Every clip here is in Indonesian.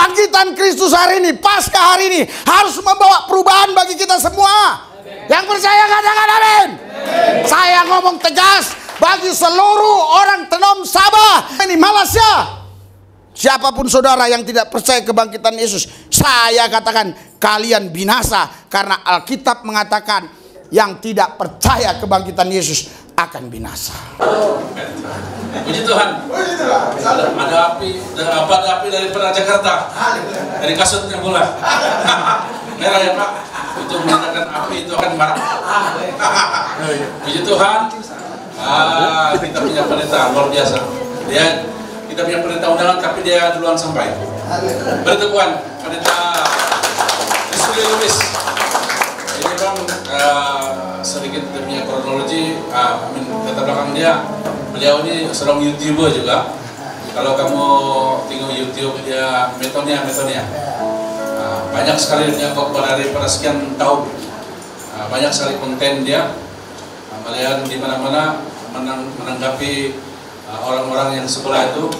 kebangkitan Kristus hari ini, Paskah hari ini harus membawa perubahan bagi kita semua. Yang percaya katakan amin. Saya ngomong tegas bagi seluruh orang Tenom Sabah ini Malaysia. Siapapun saudara yang tidak percaya kebangkitan Yesus, saya katakan kalian binasa, karena Alkitab mengatakan yang tidak percaya kebangkitan Yesus akan binasa. Puji Tuhan. Ada api dari Jakarta. Dari kasutnya pula. Merah ya Pak. Itu menandakan api itu akan marah. Puji Tuhan. Kita punya pendeta luar biasa. Kita punya pendeta undangan, tapi dia duluan sampai. Berteguan pendeta Suri Lubis. Ini bang sedikit punya kronologi. Latar belakang dia, beliau ini seorang YouTuber juga. Kalau kamu tengok YouTube dia Metonia. Banyak sekali dia dari pada sekian tahun. Banyak sekali konten dia. Melihat di mana-mana menanggapi orang-orang yang sebelah itu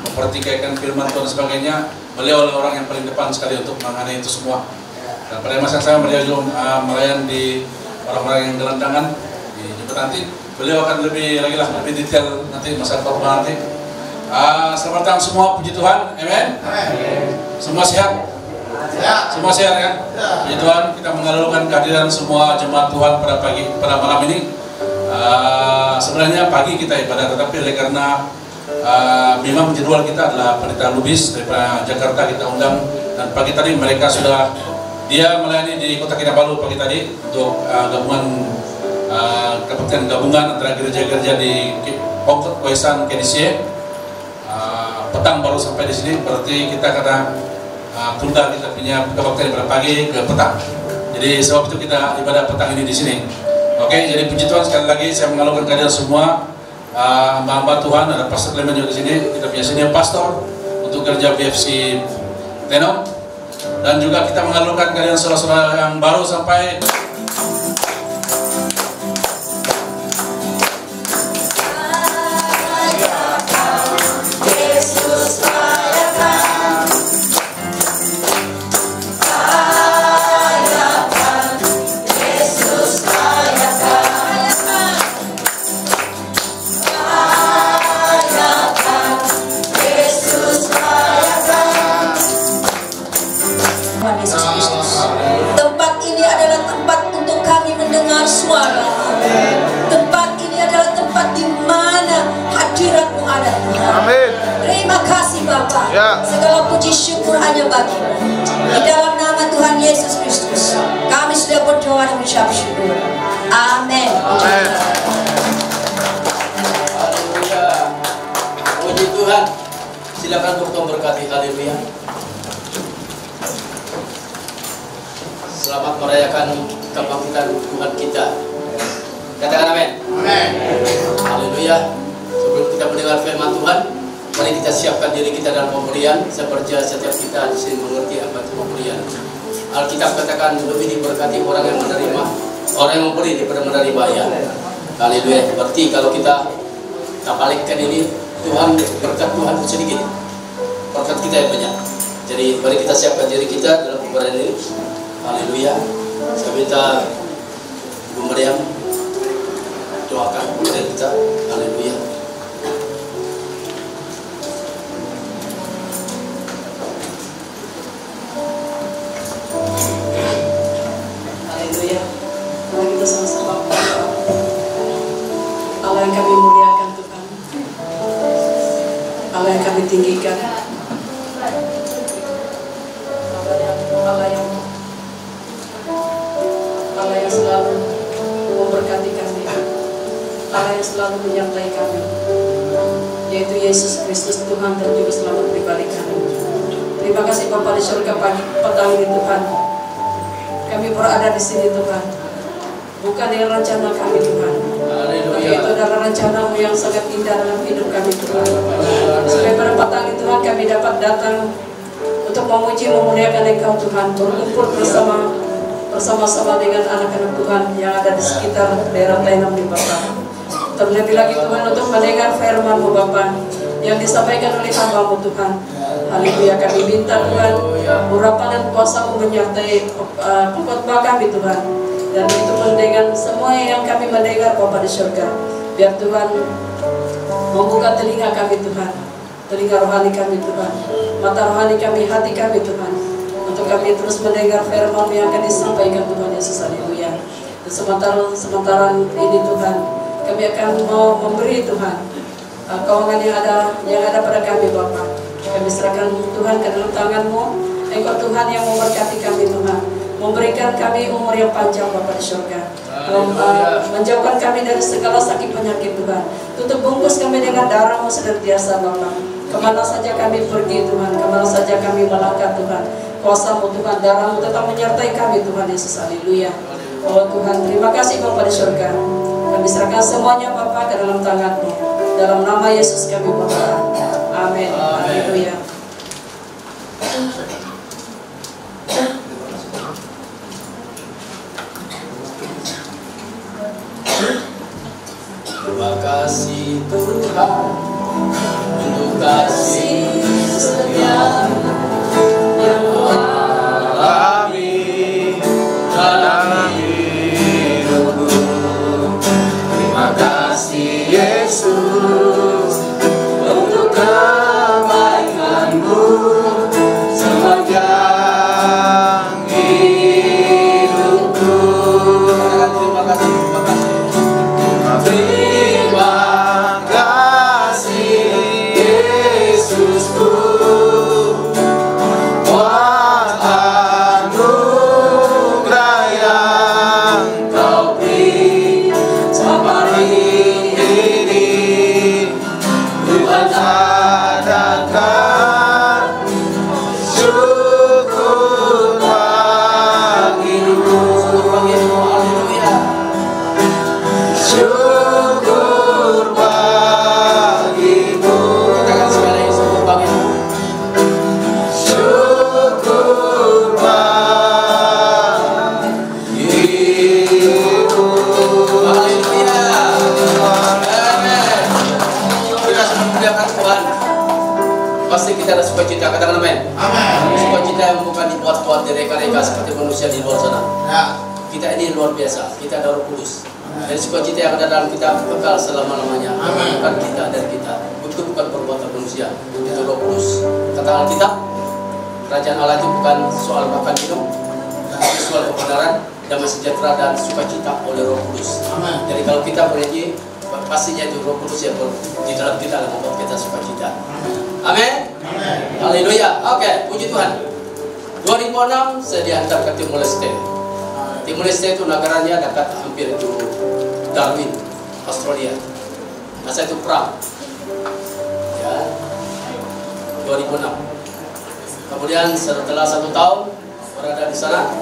mempertikaikan firman Tuhan dan sebagainya. Beliau adalah orang yang paling depan sekali untuk mengenai itu semua. Dan pada masa yang sama beliau juga melayani di orang-orang yang gelandangan di jemput nanti. Beliau akan lebih detail nanti masa korban nanti. Selamat datang semua, puji Tuhan, amin. Semua sehat? Semua sehat kan? Puji Tuhan, kita mengalukan kehadiran semua jemaat Tuhan pada malam ini. Sebenarnya pagi kita ibadah, tetapi oleh karena memang jadwal kita adalah pendeta Lubis dari Jakarta kita undang, dan pagi tadi mereka sudah dia melayani di Kota Kinabalu pagi tadi untuk kebaktian gabungan antara gereja-gereja di Pongkot Wesan KDC. Petang baru sampai di sini, berarti kita tunda kita punya kebaktian pada pagi ke petang. Jadi sebab itu kita ibadah petang ini di sini. Oke, jadi puji Tuhan, sekali lagi saya mengalukan kalian semua hamba Tuhan. Ada Pastor Clement juga di sini. Kita punya senior pastor untuk kerja BFC Tenom, dan juga kita mengalukan kalian saudara-saudara yang baru sampai. Segala puji syukur hanya bagi-Mu. Di dalam nama Tuhan Yesus Kristus, kami sudah berdoa dan mengucap syukur. Amin. Haleluya. Puji Tuhan. Silakan Tuhan berkati. Haleluya. Selamat merayakan kebangkitan Tuhan kita. Katakan amin. Amin. Haleluya. Sebelum kita mendengar firman Tuhan, mari kita siapkan diri kita dalam pemberian. Saya percaya setiap kita di sini mengerti apa itu pemberian. Alkitab katakan lebih diberkati orang yang menerima, orang yang memberi daripada menerima ya. Haleluya. Berarti kalau kita balikkan ini, Tuhan berkat Tuhan sedikit, berkat kita yang banyak. Jadi mari kita siapkan diri kita dalam pemberian ini. Haleluya. Saya minta Ibu Maryam doakan pemberian kita. Haleluya. Kita sama-sama berdoa. Allah yang kami muliakan Tuhan, Allah yang kami tinggikan, Allah yang selalu memberkati kami, Allah yang selalu menyertai kami, yaitu Yesus Kristus Tuhan dan juga selamat pribadi kami. Terima kasih Bapa di surga, pagi petang ini Tuhan, kami berada di sini Tuhan, bukan dengan rencana kami Tuhan, tapi itu adalah rencana-Mu yang sangat indah dalam hidup kami Tuhan. Supaya pada petang ini Tuhan kami dapat datang untuk memuji memuliakan Engkau Tuhan, berkumpul bersama-sama dengan anak-anak Tuhan yang ada di sekitar daerah Tenom di Bapa. Terlebih lagi Tuhan untuk mendengar firman-Mu Bapa yang disampaikan oleh hamba-Mu Tuhan. Haleluya, kami minta Tuhan urapan dan kuasa-Mu menyertai pengkhotbah kami Tuhan. Dan itu mendengar semua yang kami mendengar Bapa di surga. Biar Tuhan membuka telinga kami Tuhan, telinga rohani kami Tuhan, mata rohani kami, hati kami Tuhan, untuk kami terus mendengar firman yang akan disampaikan Tuhan Yesus. Haleluya. Dan sementara ini Tuhan, kami akan mau memberi Tuhan keuangan yang ada pada kami Bapa. Kami serahkan Tuhan ke dalam tangan-Mu. Engkau Tuhan yang memberkati kami Tuhan, memberikan kami umur yang panjang Bapa di surga, menjauhkan kami dari segala sakit penyakit Tuhan. Tutup bungkus kami dengan darah-Mu senantiasa Bapa. Kemana saja kami pergi Tuhan, kemana saja kami melangkah Tuhan, kuasa-Mu Tuhan, darah-Mu tetap menyertai kami Tuhan Yesus. Haleluya. Oh Tuhan, terima kasih Bapa di surga. Kami serahkan semuanya Bapa ke dalam tangan-Mu. Dalam nama Yesus kami berdoa. Amin. Haleluya. Terima kasih Tuhan untuk kasih setia yang alami dalam hidupku. Terima kasih Yesus untuk kebaikan-Mu sepanjang hidupku. Terima kasih. Terima kasih Yesusku, buat anugerah yang Kau beri hari ini. Tuhan adakan syukur bagimu. Syukur bagimu. Katakan sekali, syukur bagimu. Syukur bagimu. Haleluya. Amin. Kita sudah memuliakan Tuhan. Pasti kita ada sukacita. Katakan amin. Amin. Sukacita yang bukan dibuat-buat direka-reka seperti manusia di luar sana. Kita ini luar biasa. Kita ada Roh Kudus. Dan sukacita yang ada dalam kita kekal selama-lamanya. Bukan kita dari kita. Itu bukan perbuatan manusia. Itu Roh Kudus. Kata Alkitab, kerajaan Allah itu bukan soal makan minum, tapi soal kebenaran, damai sejahtera dan sukacita oleh Roh Kudus. Jadi kalau kita bernyanyi, pastinya itu Roh Kudus yang di dalam kita yang membuat kita sukacita. Amin. Haleluya. Oke, puji Tuhan. 2006 saya diantar ke Timor Leste. Timor Leste itu negaranya dekat hampir itu Darwin, Australia. Masa itu perang, ya, 2006. Kemudian setelah 1 tahun berada di sana,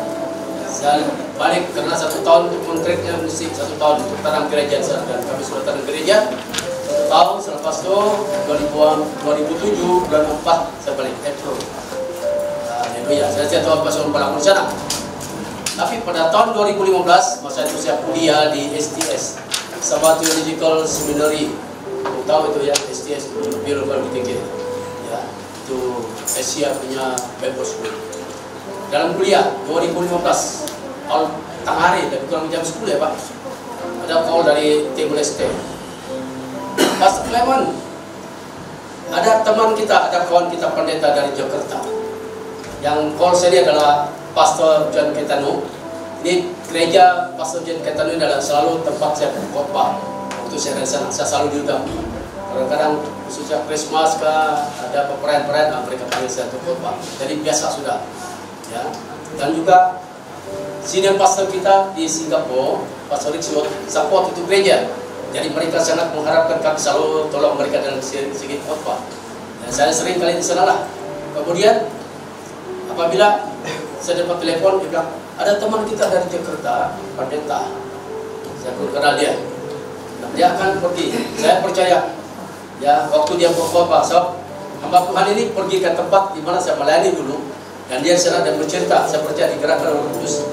saya balik karena 1 tahun untuk kontraknya mesti 1 tahun untuk tanam gereja di sana. Dan kami sudah tanam gereja 1 tahun. Selepas itu 2007 bulan 4 saya balik April. Haleluya. Saya tahu pasal berlaku di sana. Tapi pada tahun 2015, masa itu saya kuliah di STS, Sabbath Theological Seminary. Tahu itu ya, STS itu Biological Tinggi. Ya, itu Asia punya Bible School. Dalam kuliah 2015, tengah hari, tapi kurang jam 10 ya Pak. Ada call dari Timor Leste. Pastor Clement, ada teman kita, ada kawan kita pendeta dari Jakarta. Yang call saya adalah Pastor John Ketano. Ini gereja Pastor John Ketano adalah selalu tempat saya berkhotbah. Waktu saya dari sana, saya selalu diundang. Kadang-kadang khususnya Christmas ada perayaan-perayaan, mereka panggil saya untuk khotbah. Jadi biasa sudah. Ya. Dan juga senior pastor kita di Singapura, Pastor Rick support itu gereja. Jadi mereka sangat mengharapkan kami selalu tolong mereka dalam segi khotbah. Dan saya sering kali di sana lah. Kemudian apabila saya dapat telepon, dia bilang, ada teman kita dari Jakarta, pendeta. Saya belum kenal dia. Nah, dia akan pergi. Saya percaya, ya waktu dia berkhotbah, so, hamba Tuhan ini pergi ke tempat di mana saya melayani dulu, dan dia sana dan bercerita. Saya percaya digerakkan Roh Kudus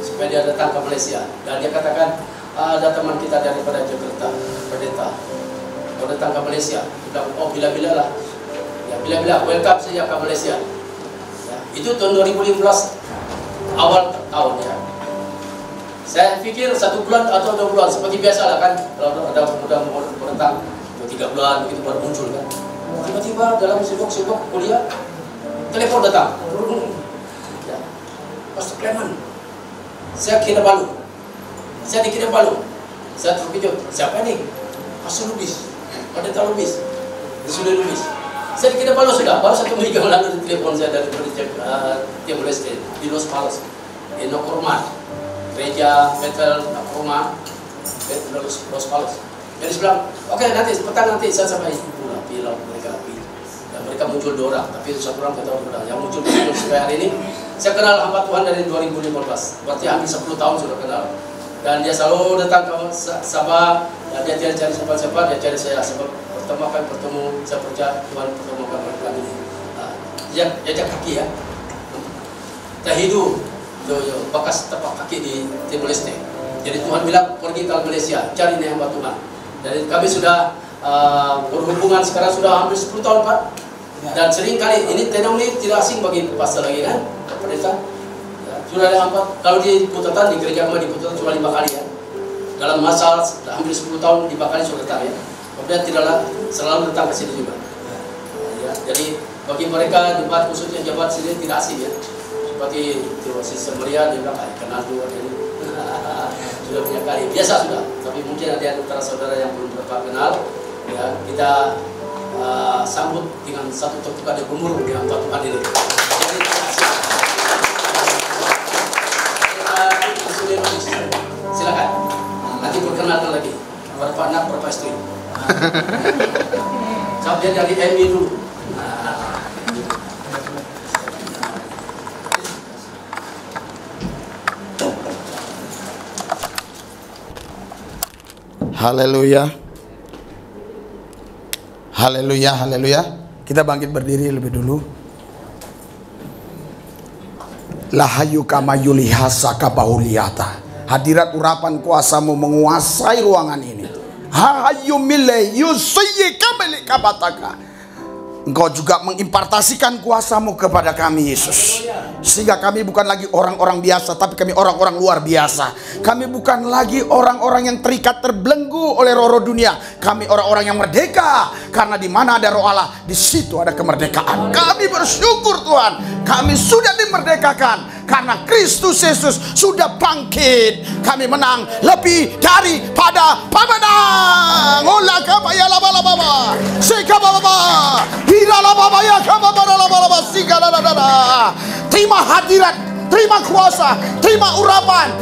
supaya dia datang ke Malaysia. Dan dia katakan, ada teman kita daripada Jakarta, pendeta, mau datang ke Malaysia. Dia bilang, oh bila-bila lah. Ya, bila-bila welcome saja ke Malaysia. Ya, itu tahun 2015 awal tahun ya. Saya pikir 1 bulan atau 2 bulan seperti biasa lah kan, kalau ada muda mau datang 3 bulan begitu baru muncul kan. Tiba-tiba dalam sibuk-sibuk kuliah telepon datang. Ya. Pastor Clement, saya Kinabalu. Saya di Kinabalu. Saya terkejut. Siapa ini? Pastor Lubis. Pendeta Lubis. Sudah Lubis. Saya di Kinabalu sudah. Baru 1 minggu lalu telepon saya dari Timor Leste di Los Palos, di Nokorma, gereja Betel Nokorma, Los Palos. Jadi saya bilang, oke, nanti petang nanti saya sampai pulang bilang mereka. Dan mereka muncul 2 orang, tapi 1 orang tidak tahu orang. Yang muncul sampai hari ini, saya kenal hamba Tuhan dari 2015. Berarti hampir 10 tahun sudah kenal. Dan dia selalu datang ke Sabah. Dan dia cari siapa-siapa, dia cari saya. Sebab pertama kali bertemu, saya percaya Tuhan pertemukan mereka ini. Dia ajak kaki ya. Tahidu, bekas tapak kaki di Timor Leste. Jadi Tuhan bilang pergi ke Malaysia, cari nih hamba Tuhan. Jadi kami sudah berhubungan sekarang sudah hampir 10 tahun Pak. Dan sering kali ini tenong ini tidak asing bagi pastor lagi kan, pendeta. Ya, sudah ada hamba kalau di Putatan, di gereja kami di Putatan cuma 5 kali ya. Dalam masa hampir 10 tahun 5 kali sudah datang ya. Kemudian tidaklah selalu datang ke sini juga. Ya, jadi bagi mereka jemaat khususnya jemaat sini tidak asing ya. Seperti Sister Maria dia bilang kenal juga ini. Sudah punya kali biasa sudah, tapi mungkin ada antara saudara yang belum berapa kenal ya, kita sambut dengan satu tepuk tangan gemuruh dengan Tuhan ini. Jadi silakan nanti perkenalkan lagi berapa anak berapa istri. Jawab dia dari MI dulu. Haleluya. Haleluya, haleluya. Kita bangkit berdiri lebih dulu. Lahayu kama yulihasa kabauliata. Hadirat urapan kuasamu menguasai ruangan ini. Hahayu mile yusiyi kameli kabataka. Engkau juga mengimpartasikan kuasamu kepada kami Yesus. Sehingga kami bukan lagi orang-orang biasa, tapi kami orang-orang luar biasa. Kami bukan lagi orang-orang yang terikat terbelenggu oleh roh-roh dunia. Kami orang-orang yang merdeka. Karena di mana ada roh Allah, di situ ada kemerdekaan. Kami bersyukur Tuhan, kami sudah dimerdekakan. Karena Kristus Yesus sudah bangkit. Kami menang lebih daripada pemenang. Olah kabaya laba laba laba. Sika baba. Hira laba baya kababa laba laba sika laba laba. Terima hadirat, terima kuasa, terima urapan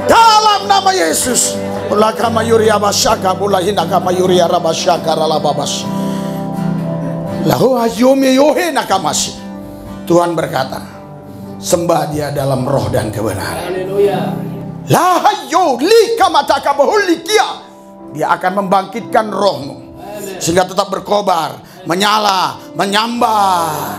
dalam nama Yesus. Olah kama yuria basyaka bola hina kama yuria rabasyaka ralababas. Lahu ayumi yohe nakamasi. Tuhan berkata, sembah dia dalam roh dan kebenaran. Haleluya. Lahayo lika mataka bahulikia. Dia akan membangkitkan rohmu sehingga tetap berkobar, menyala, menyambar.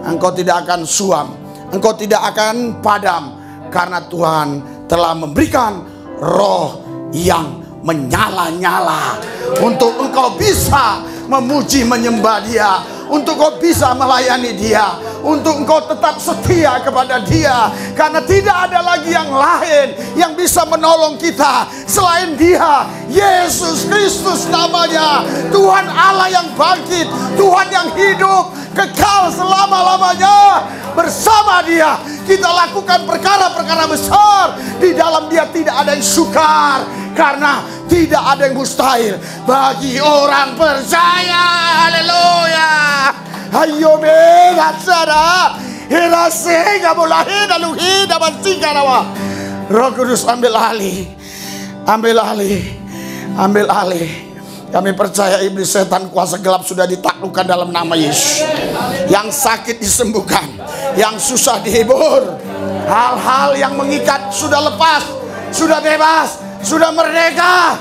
Engkau tidak akan suam, engkau tidak akan padam, karena Tuhan telah memberikan roh yang menyala-nyala untuk engkau bisa memuji menyembah dia, untuk engkau bisa melayani dia, untuk engkau tetap setia kepada dia, karena tidak ada lagi yang lain yang bisa menolong kita selain dia. Yesus Kristus namanya, Tuhan Allah yang bangkit, Tuhan yang hidup kekal selama-lamanya. Bersama dia kita lakukan perkara-perkara besar. Di dalam dia tidak ada yang sukar, karena tidak ada yang mustahil bagi orang percaya. Haleluya. Ayo begatsara hirase gabulahe daluhi dabasikarawa. Roh Kudus ambil alih, ambil alih, ambil alih. Kami percaya iblis setan kuasa gelap sudah ditaklukkan dalam nama Yesus. Yang sakit disembuhkan, yang susah dihibur, hal-hal yang mengikat sudah lepas, sudah bebas, sudah merdeka.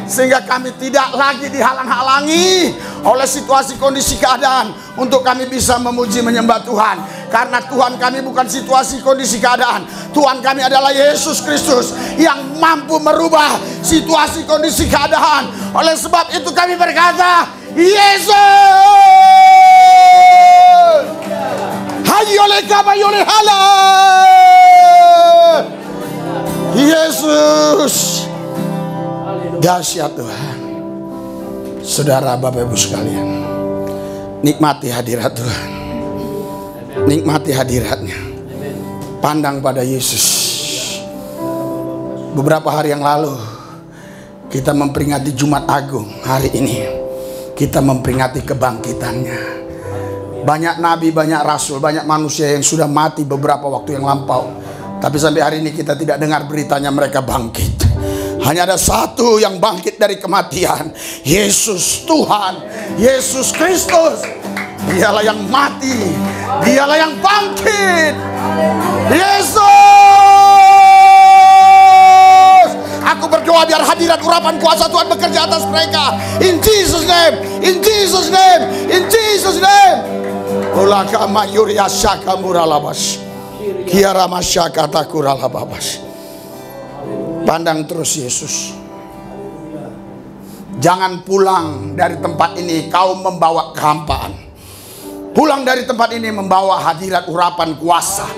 Sehingga kami tidak lagi dihalang-halangi oleh situasi kondisi keadaan untuk kami bisa memuji menyembah Tuhan. Karena Tuhan kami bukan situasi kondisi keadaan. Tuhan kami adalah Yesus Kristus yang mampu merubah situasi kondisi keadaan. Oleh sebab itu kami berkata, Yesus Yesus. Dahsyat Tuhan. Saudara, Bapak Ibu sekalian, nikmati hadirat Tuhan. Nikmati hadiratnya. Pandang pada Yesus. Beberapa hari yang lalu kita memperingati Jumat Agung. Hari ini kita memperingati kebangkitannya. Banyak nabi, banyak rasul, banyak manusia yang sudah mati beberapa waktu yang lampau. Tapi sampai hari ini kita tidak dengar beritanya mereka bangkit. Hanya ada satu yang bangkit dari kematian, Yesus Tuhan, Yesus Kristus. Dialah yang mati, dialah yang bangkit. Yesus. Aku berdoa biar hadirat urapan kuasa Tuhan bekerja atas mereka. In Jesus name, in Jesus name, in Jesus name. Ulaka mayuria syaka muralabas. Kiara masyaka takuralabas. Pandang terus Yesus. Jangan pulang dari tempat ini kau membawa kehampaan. Pulang dari tempat ini membawa hadirat urapan kuasa.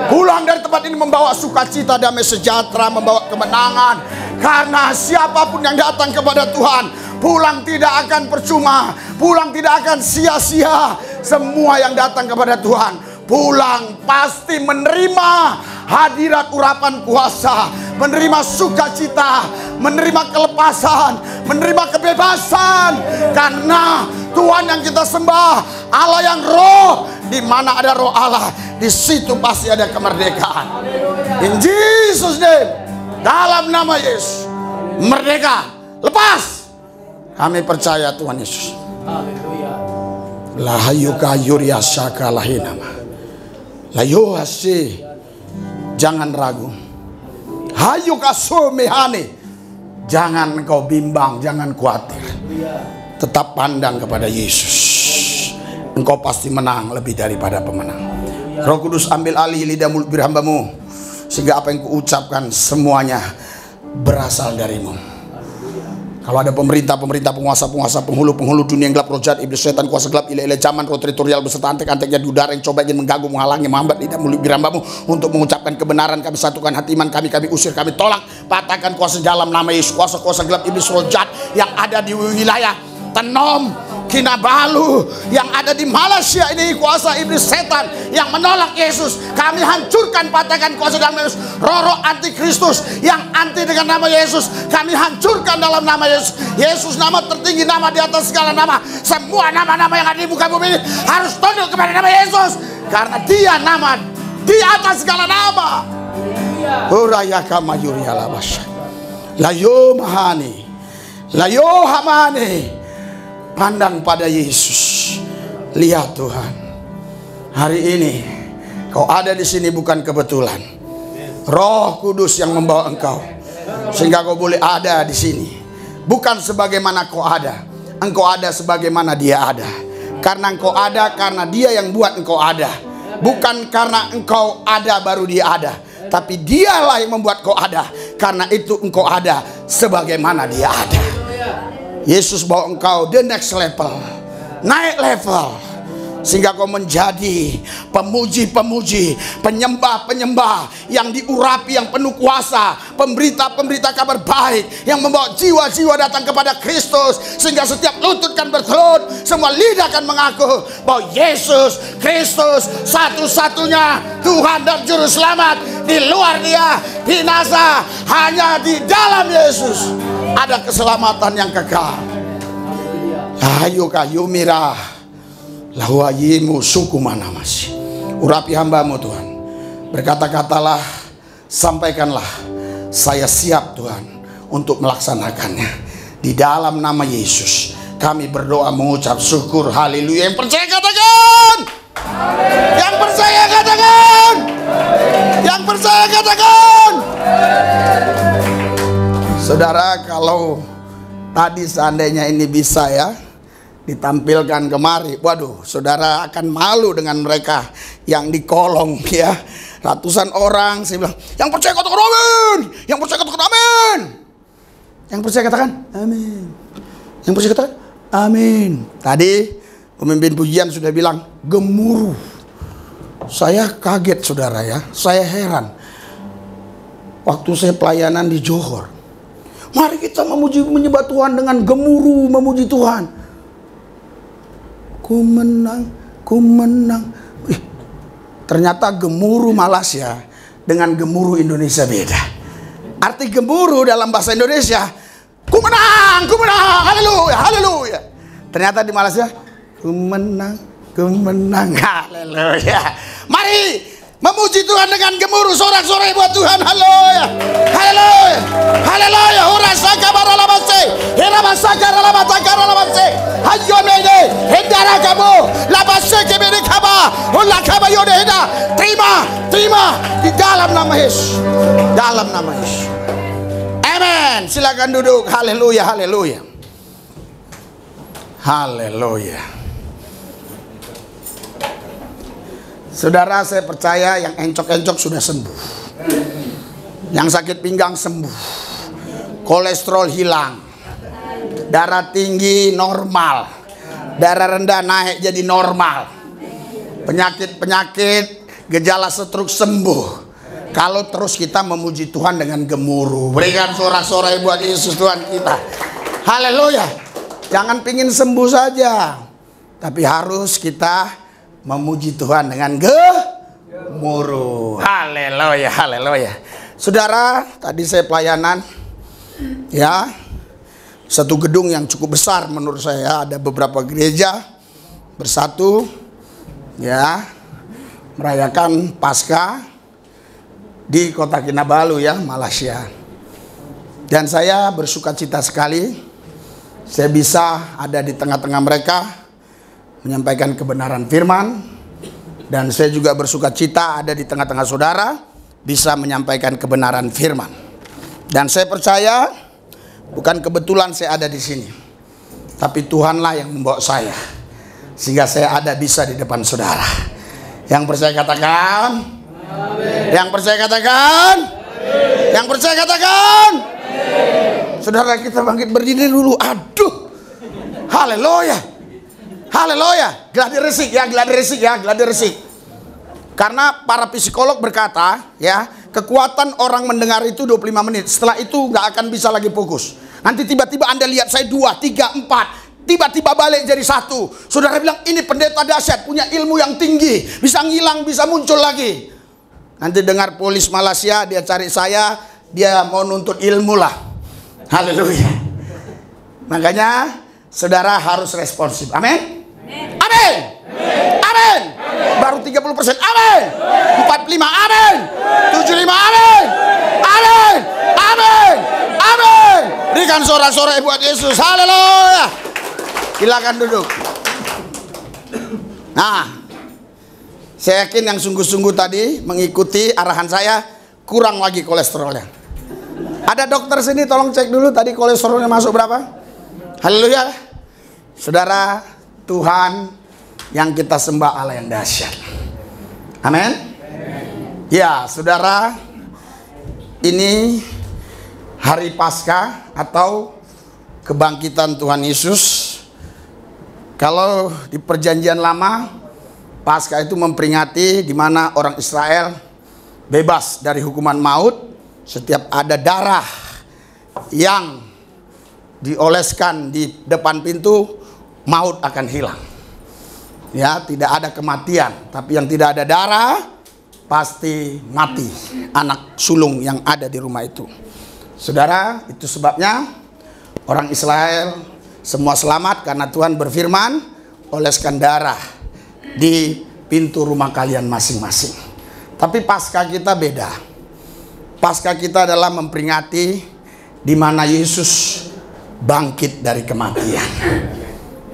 Pulang dari tempat ini membawa sukacita, damai sejahtera, membawa kemenangan. Karena siapapun yang datang kepada Tuhan, pulang tidak akan percuma, pulang tidak akan sia-sia. Semua yang datang kepada Tuhan, pulang pasti menerima hadirat urapan kuasa, menerima sukacita, menerima kelepasan, menerima kebebasan. Karena Tuhan yang kita sembah, Allah yang roh. Di mana ada roh Allah, di situ pasti ada kemerdekaan. In Jesus name, dalam nama Yesus, merdeka, lepas. Kami percaya Tuhan Yesus. Lahayuka yuriasaka lahinama. Layo hasi, jangan ragu. Hayu kasumehane, jangan engkau bimbang, jangan khawatir. Tetap pandang kepada Yesus. Engkau pasti menang lebih daripada pemenang. Roh Kudus ambil alih lidah mulut hamba-Mu, sehingga apa yang kuucapkan semuanya berasal darimu. Kalau ada pemerintah, penguasa, penghulu dunia yang gelap, roh jahat, iblis, setan, kuasa gelap, ile-ile zaman, roh teritorial beserta antek-anteknya di udara yang coba ingin mengganggu, menghalangi, menghambat lidah mulut hamba-Mu untuk mengucapkan kebenaran. Kami satukan hati iman kami usir, kami tolak, patahkan kuasa dalam nama Yesus, kuasa gelap, iblis, roh jahat yang ada di wilayah Tenom, Kinabalu, yang ada di Malaysia ini, kuasa iblis setan yang menolak Yesus, kami hancurkan, patahkan kuasa dalam Yesus. Roh-roh antikristus yang anti dengan nama Yesus, kami hancurkan dalam nama Yesus. Yesus nama tertinggi, nama di atas segala nama. Semua nama-nama yang ada di muka bumi ini harus tunduk kepada nama Yesus, karena Dia nama di atas segala nama. Urayaka mayuri alabasha, layo mahani, layo hamani. Pandang pada Yesus. Lihat Tuhan, hari ini kau ada di sini bukan kebetulan. Roh Kudus yang membawa engkau, sehingga kau boleh ada di sini. Bukan sebagaimana kau ada, engkau ada sebagaimana Dia ada. Karena engkau ada, karena Dia yang buat engkau ada. Bukan karena engkau ada baru Dia ada, tapi Dialah yang membuat kau ada. Karena itu engkau ada sebagaimana Dia ada. Yesus bawa engkau the next level, naik level, sehingga kau menjadi pemuji-pemuji, penyembah-penyembah yang diurapi, yang penuh kuasa, pemberita-pemberita kabar baik yang membawa jiwa-jiwa datang kepada Kristus, sehingga setiap lutut kan bertelut, semua lidah kan mengaku bahwa Yesus Kristus satu-satunya Tuhan dan Juru Selamat. Di luar Dia binasa, hanya di dalam Yesus ada keselamatan yang kekal. Ayo kayu mirah lahuayimu suku mana masih. Urapi hamba-Mu Tuhan, berkata-katalah, sampaikanlah, saya siap Tuhan untuk melaksanakannya. Di dalam nama Yesus kami berdoa mengucap syukur, haleluya. Yang percaya katakan, yang percaya katakan, yang percaya katakan. Saudara, kalau tadi seandainya ini bisa ya ditampilkan kemari, waduh, saudara akan malu dengan mereka yang di kolong ya. Ratusan orang, saya bilang, yang percaya katakan amin, yang percaya katakan amin, yang percaya katakan amin, yang percaya katakan amin. Tadi pemimpin pujian sudah bilang gemuruh, Saya kaget saudara ya, saya heran. Waktu saya pelayanan di Johor, mari kita menyembah Tuhan dengan gemuruh memuji Tuhan. Ku menang, ku menang. Ternyata gemuruh Malaysia dengan gemuruh Indonesia beda. Arti gemuruh dalam bahasa Indonesia, ku menang, haleluya, haleluya. Ternyata di Malaysia, ku menang, haleluya. Mari memuji Tuhan dengan gemuruh, sorak-sorai buat Tuhan, haleluya, haleluya, haleluya. Horasaka baralabase, herabasaka ralabataka ralabase, hayonede, hendara kamu, labase kebede kaba, hola kaba yode heda. Terima di dalam nama Yesus, dalam nama Yesus. Amen. Silakan duduk. Haleluya, haleluya, haleluya. Saudara, saya percaya yang encok-encok sudah sembuh. Yang sakit pinggang sembuh. Kolesterol hilang. Darah tinggi normal. Darah rendah naik jadi normal. Penyakit-penyakit, gejala stroke sembuh. Kalau terus kita memuji Tuhan dengan gemuruh. Berikan sorak-sorai buat Yesus Tuhan kita. Haleluya. Jangan pingin sembuh saja, tapi harus kita memuji Tuhan dengan gemuruh. Haleluya, haleluya. Saudara, tadi saya pelayanan, ya, satu gedung yang cukup besar menurut saya. Ada beberapa gereja bersatu, ya, merayakan Paskah di kota Kinabalu, ya, Malaysia. Dan saya bersukacita sekali, saya bisa ada di tengah-tengah mereka, menyampaikan kebenaran firman. Dan saya juga bersuka cita ada di tengah-tengah saudara, bisa menyampaikan kebenaran firman. Dan saya percaya bukan kebetulan saya ada di sini, tapi Tuhanlah yang membawa saya, sehingga saya ada bisa di depan saudara. Yang percaya katakan amin. Yang percaya katakan amin. Yang percaya katakan amin. Saudara, kita bangkit berdiri dulu. Aduh, haleluya, haleluya. Gladi resik ya, gladi resik ya, gladi resik. Karena para psikolog berkata, ya, kekuatan orang mendengar itu 25 menit. Setelah itu nggak akan bisa lagi fokus. Nanti tiba-tiba Anda lihat saya 2, 3, 4, tiba-tiba balik jadi 1. Saudara bilang, ini pendeta dahsyat, punya ilmu yang tinggi, bisa ngilang, bisa muncul lagi. Nanti dengar polis Malaysia, dia cari saya, dia mau nuntut ilmu lah. Haleluya. Makanya saudara harus responsif. Amin. Amin. Amin. Baru 30%. Amin. 45. Amin. 75. Amin. Amin. Amin. Amin. Berikan sorak-sorai buat Yesus. Haleluya. Silakan duduk. Nah, saya yakin yang sungguh-sungguh tadi mengikuti arahan saya, kurang lagi kolesterolnya. Ada dokter sini, tolong cek dulu tadi kolesterolnya masuk berapa. Haleluya. Saudara, Tuhan yang kita sembah Allah yang dahsyat. Amin. Ya, saudara, ini hari Paskah atau kebangkitan Tuhan Yesus. Kalau di perjanjian lama, Paskah itu memperingati di mana orang Israel bebas dari hukuman maut. Setiap ada darah yang dioleskan di depan pintu, maut akan hilang. Ya, tidak ada kematian, tapi yang tidak ada darah pasti mati anak sulung yang ada di rumah itu. Saudara, itu sebabnya orang Israel semua selamat karena Tuhan berfirman, oleskan darah di pintu rumah kalian masing-masing. Tapi Paskah kita beda. Paskah kita adalah memperingati di mana Yesus bangkit dari kematian.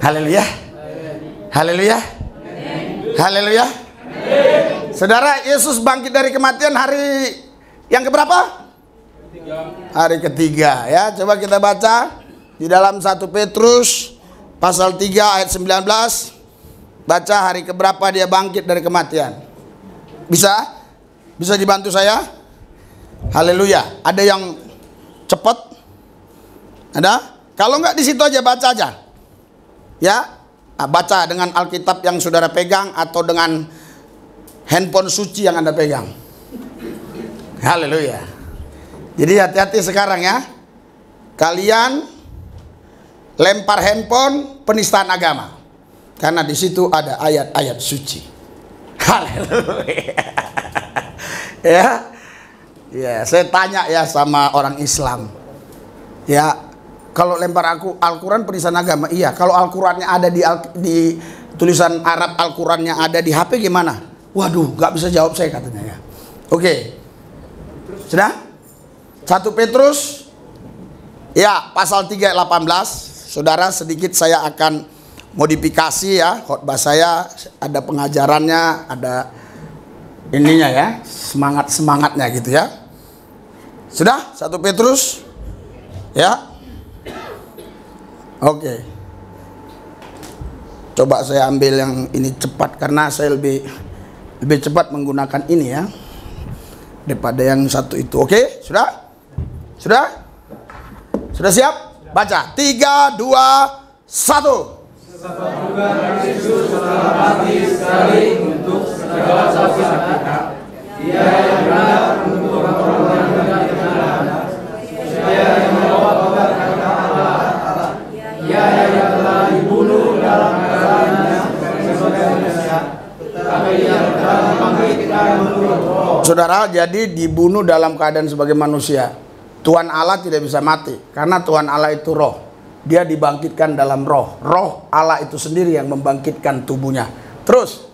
Haleluya. Haleluya. Haleluya. Saudara, Yesus bangkit dari kematian hari yang keberapa? Hari ketiga, ya. Coba kita baca di dalam 1 Petrus pasal 3 ayat 19. Baca hari keberapa dia bangkit dari kematian. Bisa? Bisa dibantu saya? Haleluya. Ada yang cepat? Ada? Kalau enggak di situ aja, baca aja. Ya, baca dengan Alkitab yang saudara pegang atau dengan handphone suci yang Anda pegang. Haleluya. Jadi hati-hati sekarang ya. Kalian lempar handphone penistaan agama. Karena di situ ada ayat-ayat suci. Haleluya. Ya. Ya, saya tanya ya sama orang Islam. Ya, kalau lempar aku Al-Quran penistaan agama, iya. Kalau Al-Qurannya ada di tulisan Arab, Al-Qurannya ada di HP gimana? Waduh, nggak bisa jawab saya katanya ya. Oke. Sudah? 1 Petrus ya, pasal 3 ayat 18. Saudara, sedikit saya akan modifikasi ya. Khotbah saya ada pengajarannya, ada ininya ya, semangatnya gitu ya. Sudah? 1 Petrus ya. Oke. Coba saya ambil yang ini cepat karena saya lebih cepat menggunakan ini ya daripada yang satu itu. Oke, sudah? Sudah? Sudah siap? Baca. 3, 2, 1. Sebab juga Yesus telah mati sekali untuk segala dosa kita. Dia yang benar untuk orang-orang yang benar. Dia yang membawa kabar kata Allah. Dia yang telah dibunuh dalam keadaannya sebagai manusia, tetapi yang telah membangkitkan menurut roh. Saudara, jadi dibunuh dalam keadaan sebagai manusia. Tuhan Allah tidak bisa mati karena Tuhan Allah itu roh. Dia dibangkitkan dalam roh. Roh Allah itu sendiri yang membangkitkan tubuhnya. Terus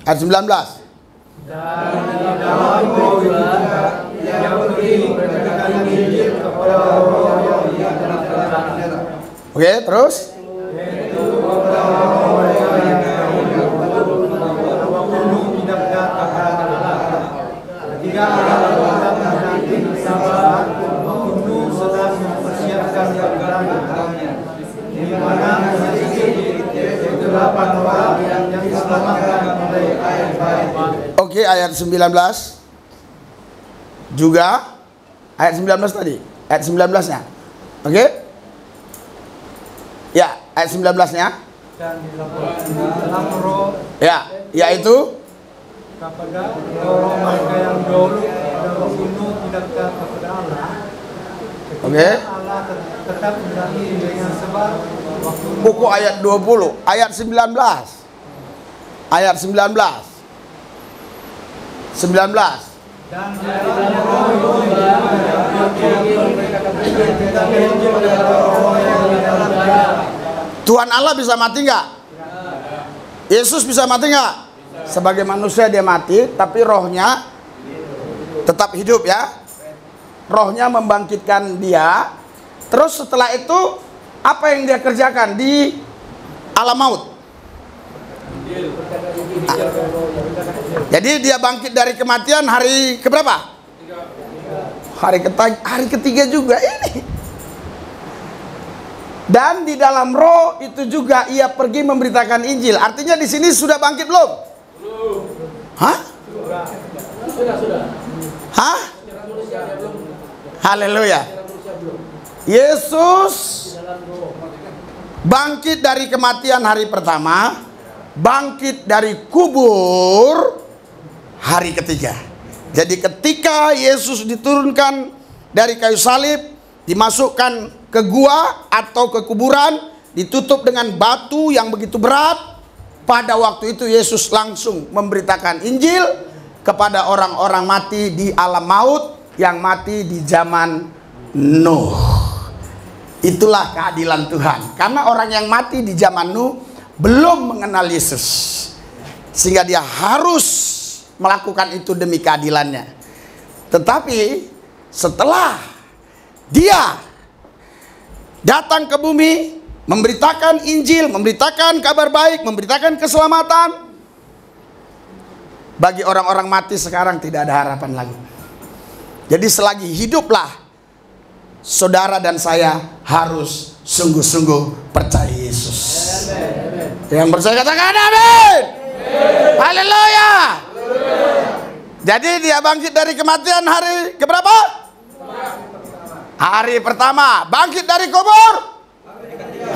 ayat 19. Dan di dalam roh juga yang pergi memberitakan Injil kepada orang-orang yang terlantar. Oke, terus Yaitu kepada orang-orang yang membunuh tidak datang kepada Allah. Ketika Allah tetap menanti sabar, membunuh sedang mempersiapkan kebenarannya. Di mana sedikit itu 8 orang yang diselamatkan oleh air baik. oke, ayat 19 juga. Ayat 19 tadi. Ayat 19-nya. Oke? Ya, ayat 19-nya. Dan dalam roh Ya, yaitu kepada orang mereka yang dulu membunuh tidak dekat kepada Allah. Oke. Allah tetap mendampingi dengan sebab waktu buku ayat 20, ayat 19. Ayat 19. 19. dan di dalam roh juga kita Injil kepada orang yang di dalam dia. Tuhan Allah bisa mati nggak? Yesus bisa mati nggak? Sebagai manusia dia mati, tapi rohnya tetap hidup ya. Rohnya membangkitkan dia. Terus setelah itu apa yang dia kerjakan di alam maut? Jadi dia bangkit dari kematian hari keberapa? Hari ketiga juga ini. Dan di dalam roh itu juga ia pergi memberitakan Injil. Artinya di sini sudah bangkit belum? Hah? Hah? Haleluya. Yesus bangkit dari kematian hari pertama, bangkit dari kubur hari ketiga. Jadi ketika Yesus diturunkan dari kayu salib, dimasukkan ke gua atau ke kuburan, ditutup dengan batu yang begitu berat, pada waktu itu Yesus langsung memberitakan Injil kepada orang-orang mati di alam maut yang mati di zaman Nuh. Itulah keadilan Tuhan. Karena orang yang mati di zaman Nuh belum mengenal Yesus, sehingga dia harus melakukan itu demi keadilannya. Tetapi setelah dia datang ke bumi, memberitakan Injil, memberitakan kabar baik, memberitakan keselamatan, bagi orang-orang mati sekarang tidak ada harapan lagi. Jadi selagi hiduplah, saudara dan saya harus sungguh-sungguh percaya Yesus. Yang percaya katakan amin. Haleluya. Jadi dia bangkit dari kematian hari keberapa? Hari pertama. Bangkit dari kubur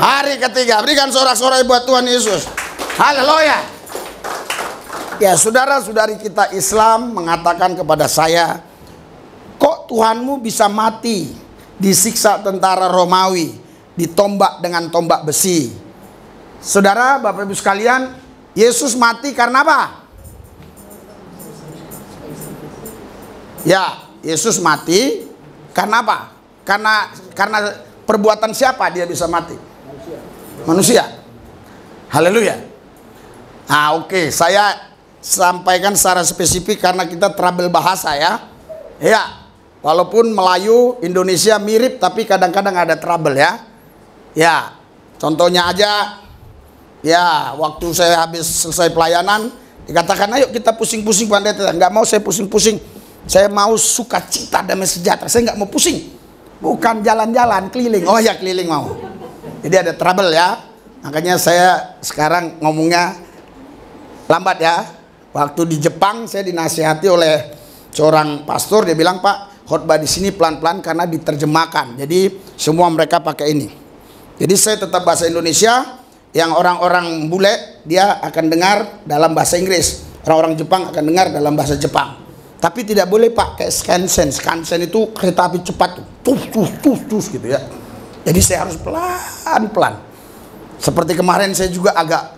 hari ketiga. Berikan sorak-sorai buat Tuhan Yesus. Haleluya. Ya, saudara-saudari kita Islam mengatakan kepada saya, kok Tuhanmu bisa mati disiksa tentara Romawi, ditombak dengan tombak besi? Saudara, Bapak Ibu sekalian, Yesus mati karena apa? Ya, Yesus mati karena apa? Karena perbuatan siapa dia bisa mati? Manusia. Haleluya. Nah, oke, saya sampaikan secara spesifik karena kita trouble bahasa ya. Ya, walaupun Melayu, Indonesia mirip tapi kadang-kadang ada trouble ya. Ya, contohnya aja, ya waktu saya habis selesai pelayanan, dikatakan ayo kita pusing-pusing pendeta. Nggak mau saya pusing-pusing. Saya mau sukacita damai sejahtera. Saya nggak mau pusing. Bukan jalan-jalan, keliling. Oh ya, keliling mau. Jadi ada trouble ya. Makanya saya sekarang ngomongnya lambat ya. Waktu di Jepang saya dinasihati oleh seorang pastor, dia bilang, Pak, khotbah di sini pelan-pelan karena diterjemahkan. Jadi semua mereka pakai ini. Jadi saya tetap bahasa Indonesia, yang orang-orang bule dia akan dengar dalam bahasa Inggris, orang-orang Jepang akan dengar dalam bahasa Jepang. Tapi tidak boleh Pak kayak skansen. Skansen itu kereta api cepat tuh, tus gitu ya. Jadi saya harus pelan-pelan. Seperti kemarin saya juga agak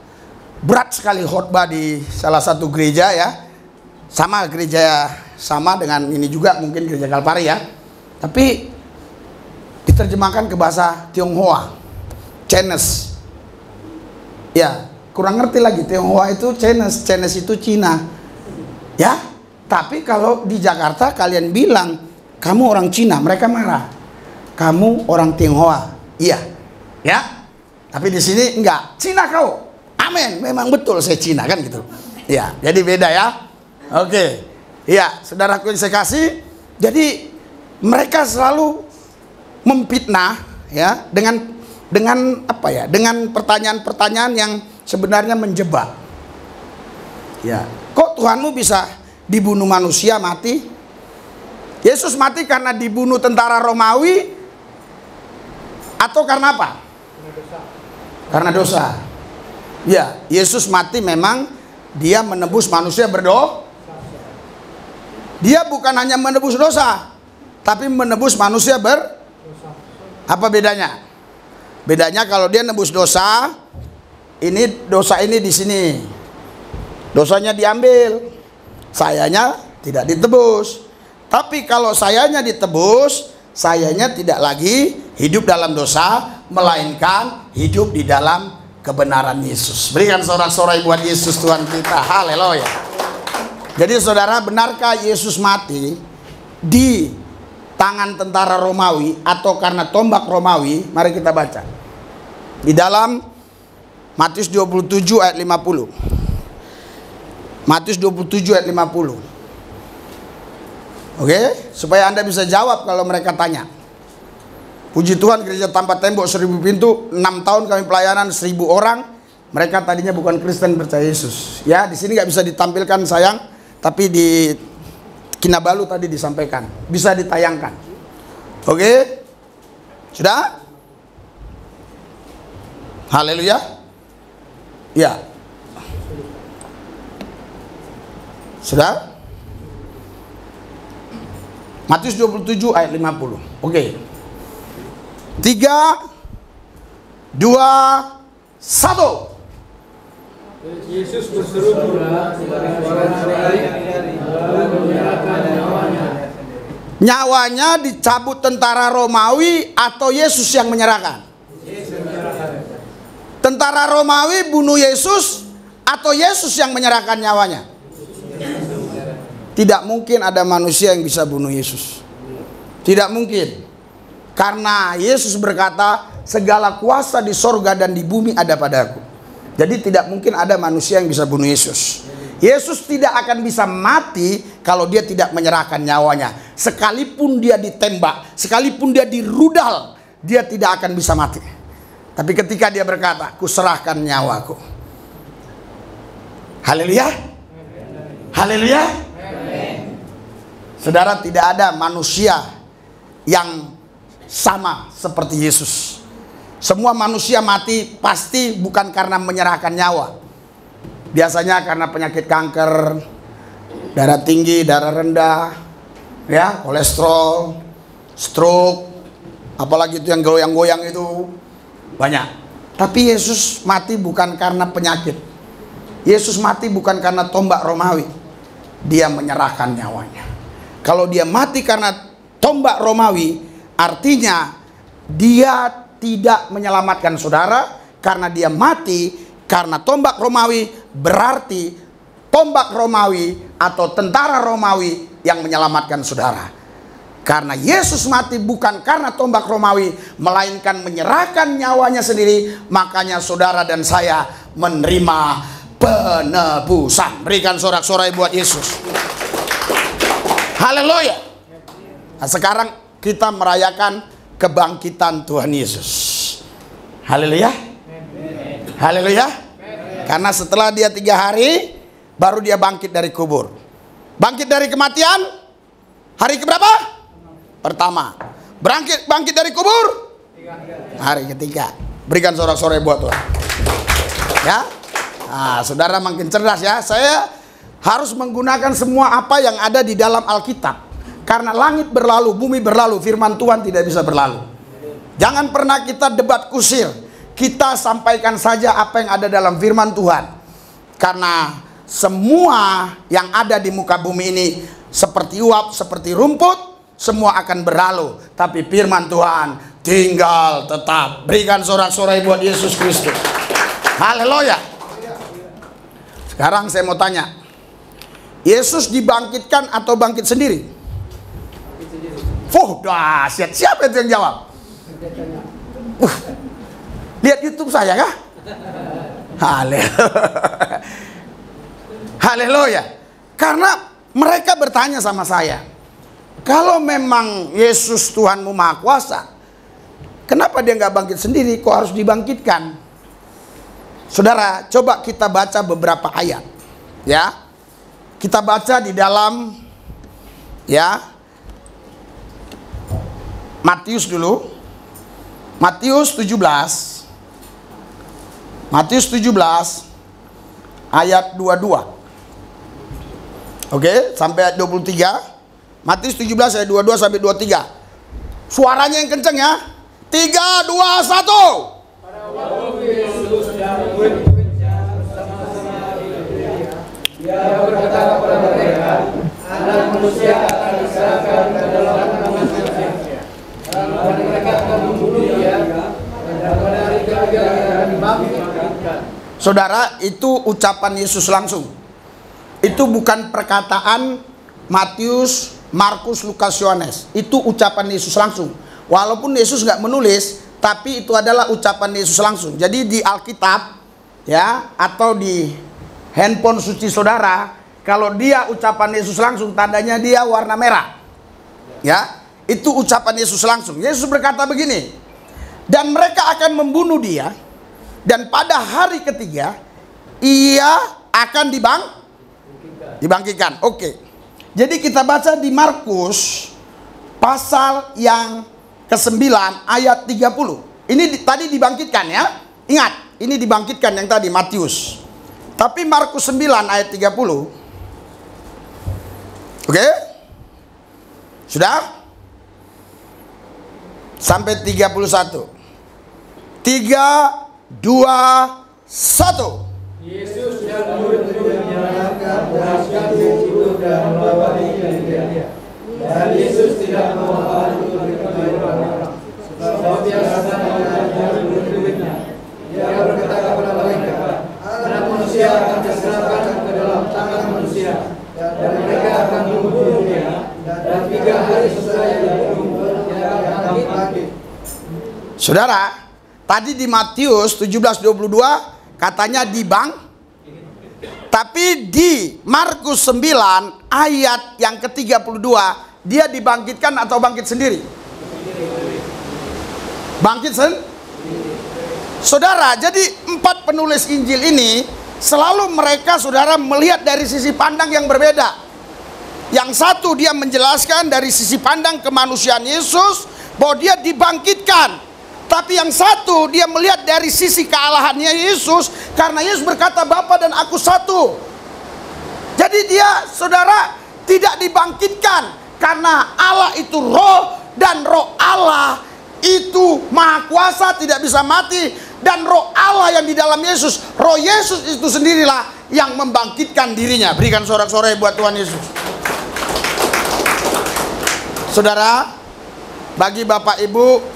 berat sekali khotbah di salah satu gereja ya, sama dengan ini juga mungkin gereja Kalpari ya, tapi diterjemahkan ke bahasa Tionghoa, Chinese ya, kurang ngerti lagi. Tionghoa itu Chinese itu Cina ya. Tapi kalau di Jakarta kalian bilang kamu orang Cina, mereka marah. Kamu orang Tionghoa, iya ya, tapi di sini enggak, Cina kau. Amin, memang betul saya Cina kan gitu. Ya, jadi beda ya. Oke. Ya, saudaraku yang saya kasih, jadi mereka selalu memfitnah ya dengan apa ya? Dengan pertanyaan-pertanyaan yang sebenarnya menjebak. Ya, kok Tuhanmu bisa dibunuh manusia mati? Yesus mati karena dibunuh tentara Romawi atau karena apa? Karena dosa. Ya, Yesus mati memang dia menebus manusia berdosa. Dia bukan hanya menebus dosa, tapi menebus manusia Apa bedanya? Bedanya kalau dia nebus dosa, dosa ini di sini. Dosanya diambil, sayanya tidak ditebus. Tapi kalau sayanya ditebus, sayanya tidak lagi hidup dalam dosa, melainkan hidup di dalam kebenaran Yesus. Berikan sorak-sorai buat Yesus Tuhan kita. Haleluya. Jadi saudara, benarkah Yesus mati di tangan tentara Romawi atau karena tombak Romawi? Mari kita baca. Di dalam Matius 27 ayat 50. Matius 27 ayat 50. Oke, supaya Anda bisa jawab kalau mereka tanya. Puji Tuhan, gereja tanpa tembok 1000 pintu, 6 tahun kami pelayanan 1000 orang. Mereka tadinya bukan Kristen, percaya Yesus. Ya, di sini nggak bisa ditampilkan sayang, tapi di Kinabalu tadi disampaikan, bisa ditayangkan. Oke, sudah? Haleluya. Ya, sudah? Matius 27 ayat 50. Oke. 3, 2, 1. Yesus berseru pula dengan suara nyaring, lalu menyerahkan nyawanya. Nyawanya dicabut tentara Romawi atau Yesus yang menyerahkan? Tentara Romawi bunuh Yesus atau Yesus yang menyerahkan nyawanya? Tidak mungkin ada manusia yang bisa bunuh Yesus. Tidak mungkin. Karena Yesus berkata, segala kuasa di sorga dan di bumi ada padaku. Jadi tidak mungkin ada manusia yang bisa bunuh Yesus. Yesus tidak akan bisa mati kalau dia tidak menyerahkan nyawanya. Sekalipun dia ditembak, sekalipun dia dirudal, dia tidak akan bisa mati. Tapi ketika dia berkata, kuserahkan nyawaku. Haleluya. Haleluya. Saudara, tidak ada manusia yang sama seperti Yesus. Semua manusia mati pasti bukan karena menyerahkan nyawa. Biasanya karena penyakit kanker, darah tinggi, darah rendah, ya, kolesterol, stroke, apalagi itu yang goyang-goyang itu banyak. Tapi Yesus mati bukan karena penyakit. Yesus mati bukan karena tombak Romawi. Dia menyerahkan nyawanya. Kalau dia mati karena tombak Romawi, artinya dia tidak menyelamatkan saudara. Karena dia mati karena tombak Romawi, berarti tombak Romawi atau tentara Romawi yang menyelamatkan saudara. Karena Yesus mati bukan karena tombak Romawi, melainkan menyerahkan nyawanya sendiri, makanya saudara dan saya menerima penebusan. Berikan sorak-sorai buat Yesus. Haleluya. Nah, sekarang kita merayakan kebangkitan Tuhan Yesus. Haleluya. Haleluya. Karena setelah dia 3 hari, baru dia bangkit dari kubur. Bangkit dari kematian, hari keberapa? Pertama. Bangkit dari kubur, hari ketiga. Berikan sorak-sorai buat Tuhan. Ya. Nah, saudara makin cerdas ya. Saya harus menggunakan semua apa yang ada di dalam Alkitab. Karena langit berlalu, bumi berlalu, firman Tuhan tidak bisa berlalu. Jangan pernah kita debat kusir. Kita sampaikan saja apa yang ada dalam firman Tuhan. Karena semua yang ada di muka bumi ini seperti uap, seperti rumput, semua akan berlalu. Tapi firman Tuhan tinggal tetap. Berikan sorak-sorai buat Yesus Kristus. Haleluya. Sekarang saya mau tanya, Yesus dibangkitkan atau bangkit sendiri? Dahsyat. Siapa itu yang jawab? Lihat YouTube saya kah? Haleluya. Haleluya. Karena mereka bertanya sama saya, kalau memang Yesus Tuhanmu Maha Kuasa, kenapa dia nggak bangkit sendiri? Kok harus dibangkitkan? Saudara, coba kita baca beberapa ayat. Ya, kita baca di dalam, ya, Matius dulu. Matius 17. Matius 17 ayat 22. Oke, sampai ayat 23. Matius 17 ayat 22 sampai 23. Suaranya yang kenceng ya. 3, 2, 1. Pada waktu Yesus sedang berbicara bersama-sama di Galilea, dia berkata kepada mereka, Anak manusia akan diserahkan ke dalam tangan manusia, dan mereka akan membunuh dia, dan pada hari ketiga akan dibangkitkan. Saudara, itu ucapan Yesus langsung. Itu bukan perkataan Matius, Markus, Lukas, Yohanes. Itu ucapan Yesus langsung. Walaupun Yesus nggak menulis, tapi itu adalah ucapan Yesus langsung. Jadi di Alkitab, ya, atau di handphone suci saudara, kalau dia ucapan Yesus langsung, tandanya dia warna merah. Ya, itu ucapan Yesus langsung. Yesus berkata begini, dan mereka akan membunuh dia, dan pada hari ketiga ia akan dibangkitkan. Oke. Jadi kita baca di Markus pasal yang ke-9 ayat 30. Ini tadi dibangkitkan ya. Ingat, ini dibangkitkan yang tadi Matius. Tapi Markus 9 ayat 30. Oke? Sudah? Sampai 31. 3, 2, 1. Yesus dan murid-muridnya menyerahkan berhasil itu dan melawati Galilea. Dan Yesus tidak mau hal itu diketahui orang-orang, sebab dia sedang mengajar murid-muridnya. Dia berkata kepada mereka, Anak manusia akan diserahkan ke dalam tangan manusia, dan mereka akan membunuh dia, dan 3 hari sesudah dia dibunuh, dia akan bangkit. Saudara, tadi di Matius 17:22 katanya tapi di Markus 9 ayat yang ke-32 dia dibangkitkan atau bangkit sendiri? Bangkit sendiri. Saudara, jadi 4 penulis Injil ini selalu mereka, saudara, melihat dari sisi pandang yang berbeda. Yang satu dia menjelaskan dari sisi pandang kemanusiaan Yesus bahwa dia dibangkitkan. Tapi yang satu dia melihat dari sisi kealahannya Yesus, karena Yesus berkata Bapa dan aku satu. Jadi dia, saudara, tidak dibangkitkan karena Allah itu roh, dan roh Allah itu maha kuasa, tidak bisa mati. Dan roh Allah yang di dalam Yesus, roh Yesus itu sendirilah yang membangkitkan dirinya. Berikan sorak-sorai buat Tuhan Yesus. Saudara, bagi Bapak Ibu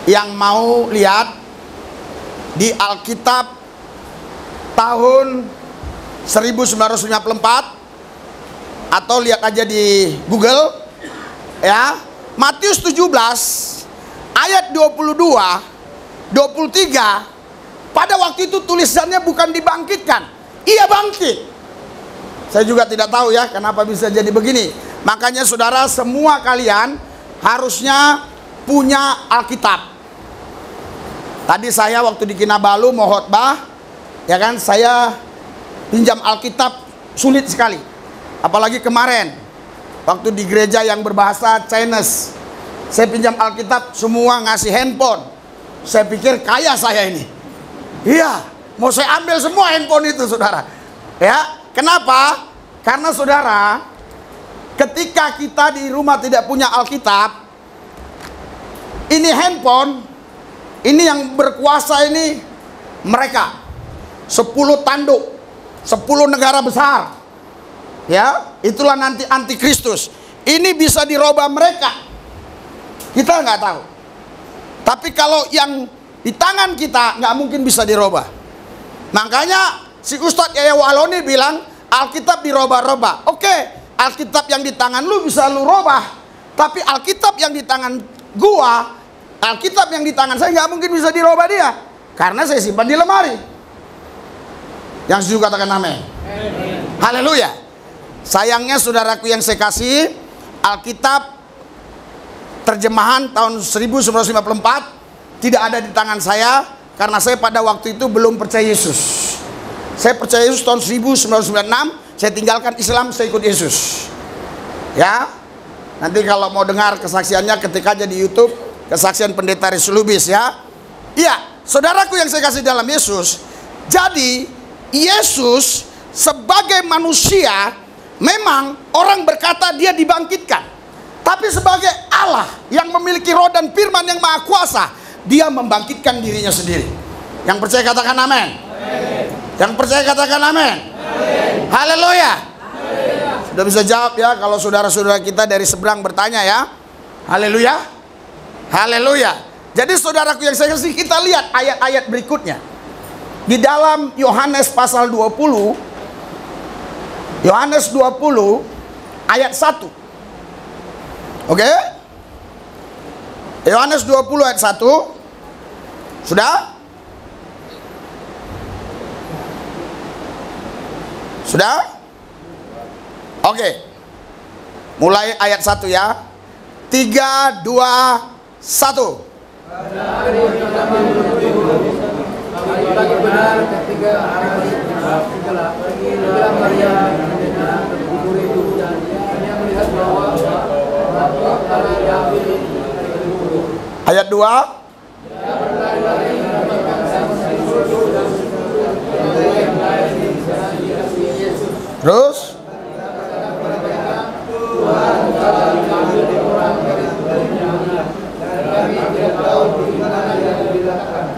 yang mau lihat di Alkitab tahun 1994, atau lihat aja di Google ya, Matius 17 ayat 22 23, pada waktu itu tulisannya bukan dibangkitkan, ia bangkit. Saya juga tidak tahu ya kenapa bisa jadi begini. Makanya saudara, semua kalian harusnya punya Alkitab. Tadi saya waktu di Kinabalu mau khotbah, ya kan, saya pinjam Alkitab, sulit sekali. Apalagi kemarin waktu di gereja yang berbahasa Chinese, saya pinjam Alkitab, semua ngasih handphone. Saya pikir kaya saya ini. Iya, mau saya ambil semua handphone itu, saudara. Ya, kenapa? Karena saudara, ketika kita di rumah tidak punya Alkitab, ini handphone, ini yang berkuasa ini mereka 10 tanduk, 10 negara besar. Ya, itulah nanti antikristus. Ini bisa dirubah mereka. Kita nggak tahu. Tapi kalau yang di tangan kita nggak mungkin bisa dirubah. Makanya si Ustadz Yaya Waloni bilang Alkitab dirubah-rubah. Oke, Alkitab yang di tangan lu bisa lu robah. Tapi Alkitab yang di tangan gua, Alkitab yang di tangan saya nggak mungkin bisa dirubah dia, karena saya simpan di lemari. Yang setuju katakan amin. Haleluya. Sayangnya saudaraku yang saya kasih, Alkitab terjemahan tahun 1954 tidak ada di tangan saya, karena saya pada waktu itu belum percaya Yesus. Saya percaya Yesus tahun 1996, saya tinggalkan Islam, saya ikut Yesus. Ya, nanti kalau mau dengar kesaksiannya ketik aja di YouTube, kesaksian Pendeta Riz Lubis ya. Iya, saudaraku yang saya kasih dalam Yesus. Jadi Yesus sebagai manusia, memang orang berkata dia dibangkitkan. Tapi sebagai Allah yang memiliki roh dan firman yang maha kuasa, dia membangkitkan dirinya sendiri. Yang percaya katakan amin. Yang percaya katakan amin. Haleluya. Sudah bisa jawab ya kalau saudara-saudara kita dari seberang bertanya ya. Haleluya. Haleluya. Jadi saudaraku yang saya kasih, kita lihat ayat-ayat berikutnya. Di dalam Yohanes pasal 20, Yohanes 20 ayat 1. Oke? Yohanes 20 ayat 1. Sudah? Sudah? Oke. Mulai ayat 1 ya. 3, 2, 1. Lagi benar ketika hari setelah pergi Maria kubur itu, dan dia melihat bahwa ayat 2. Terus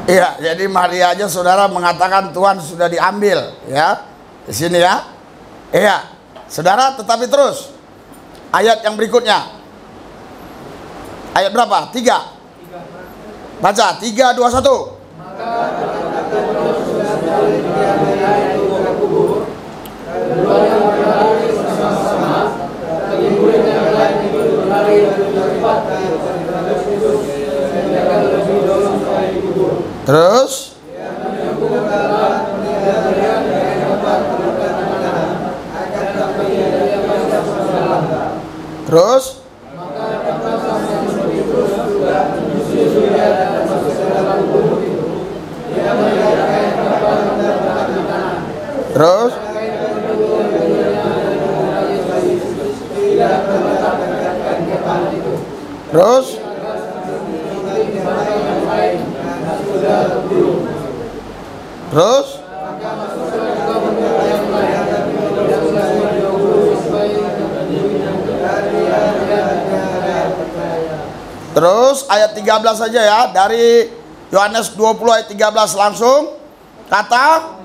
iya, jadi Maria aja saudara mengatakan Tuhan sudah diambil ya. Di sini ya. Iya. Saudara, tetapi terus ayat yang berikutnya. Ayat berapa? 3. Baca 3, 2, 1. Terus terus terus terus Terus? Terus ayat 13 saja ya, dari Yohanes 20 ayat 13 langsung. Kata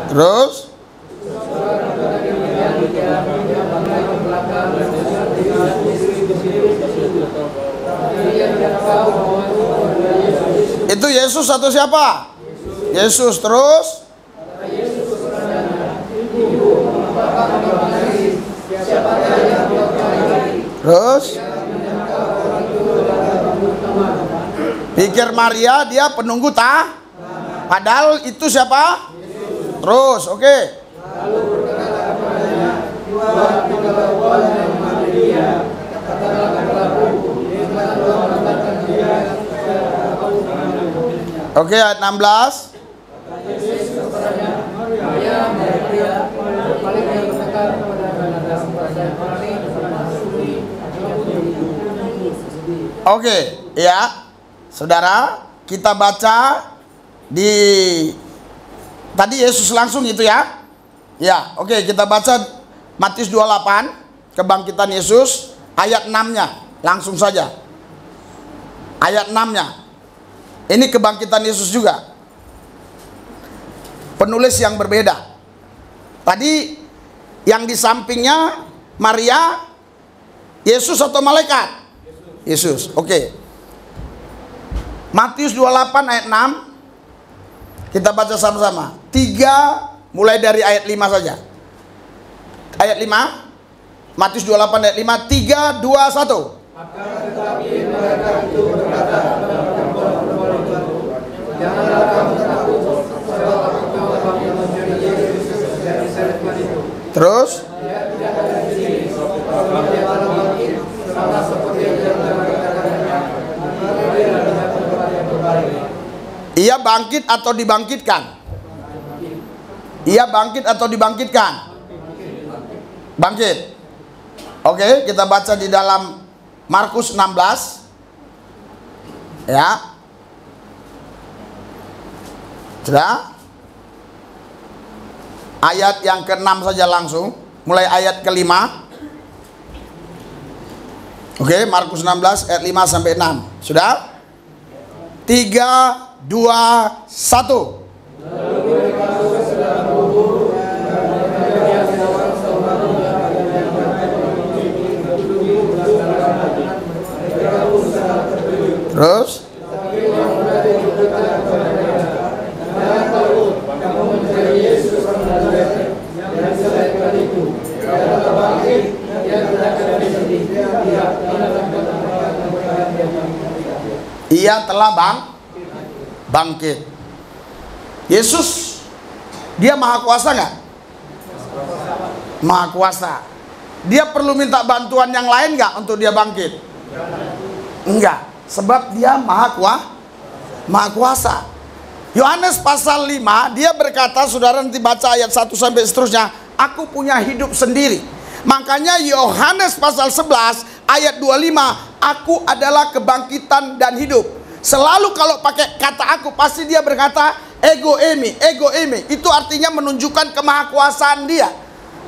terus itu Yesus atau siapa? Yesus. Terus pikir Maria dia penunggu padahal itu siapa? Terus oke. Oke, ayat 16. Oke, ya. Saudara, kita baca di tadi Yesus langsung itu ya. Ya, oke, kita baca Matius 28, kebangkitan Yesus, ayat 6-nya. Langsung saja. Ayat 6-nya. Ini kebangkitan Yesus juga. Penulis yang berbeda. Tadi yang di sampingnya Maria, Yesus atau malaikat? Yesus. Oke. Matius 28 ayat 6. Kita baca sama-sama. 3 mulai dari ayat 5 saja. Ayat 5. Matius 28 ayat 5. 3, 2, 1. Maka tetapi mereka itu berkata kepada perempuan itu, janganlah kamu takut, sebab aku tahu apa yang menjadi Yesus dari Nazaret itu. Terus? Dia tidak ada di sini, sebab dia telah bangkit, sama seperti yang telah dikatakannya. Maka dia adalah tempat yang berbalik. Ia bangkit atau dibangkitkan? Ia bangkit atau dibangkitkan? Bangkit. Oke, kita baca di dalam Markus 16. Ya. Sudah? Ayat yang ke-6 saja langsung. Mulai ayat ke-5. Oke, Markus 16 ayat 5 sampai 6. Sudah? 3, 2, 1. Terus? Ia telah bangkit. Yesus, dia maha kuasa nggak? Maha kuasa. Dia perlu minta bantuan yang lain nggak untuk dia bangkit? Enggak. Sebab dia maha kuasa. Yohanes pasal 5, dia berkata, saudara nanti baca ayat 1 sampai seterusnya, aku punya hidup sendiri. Makanya Yohanes pasal 11 ayat 25, aku adalah kebangkitan dan hidup. Selalu kalau pakai kata aku, pasti dia berkata ego emi. Itu artinya menunjukkan kemahakuasaan dia.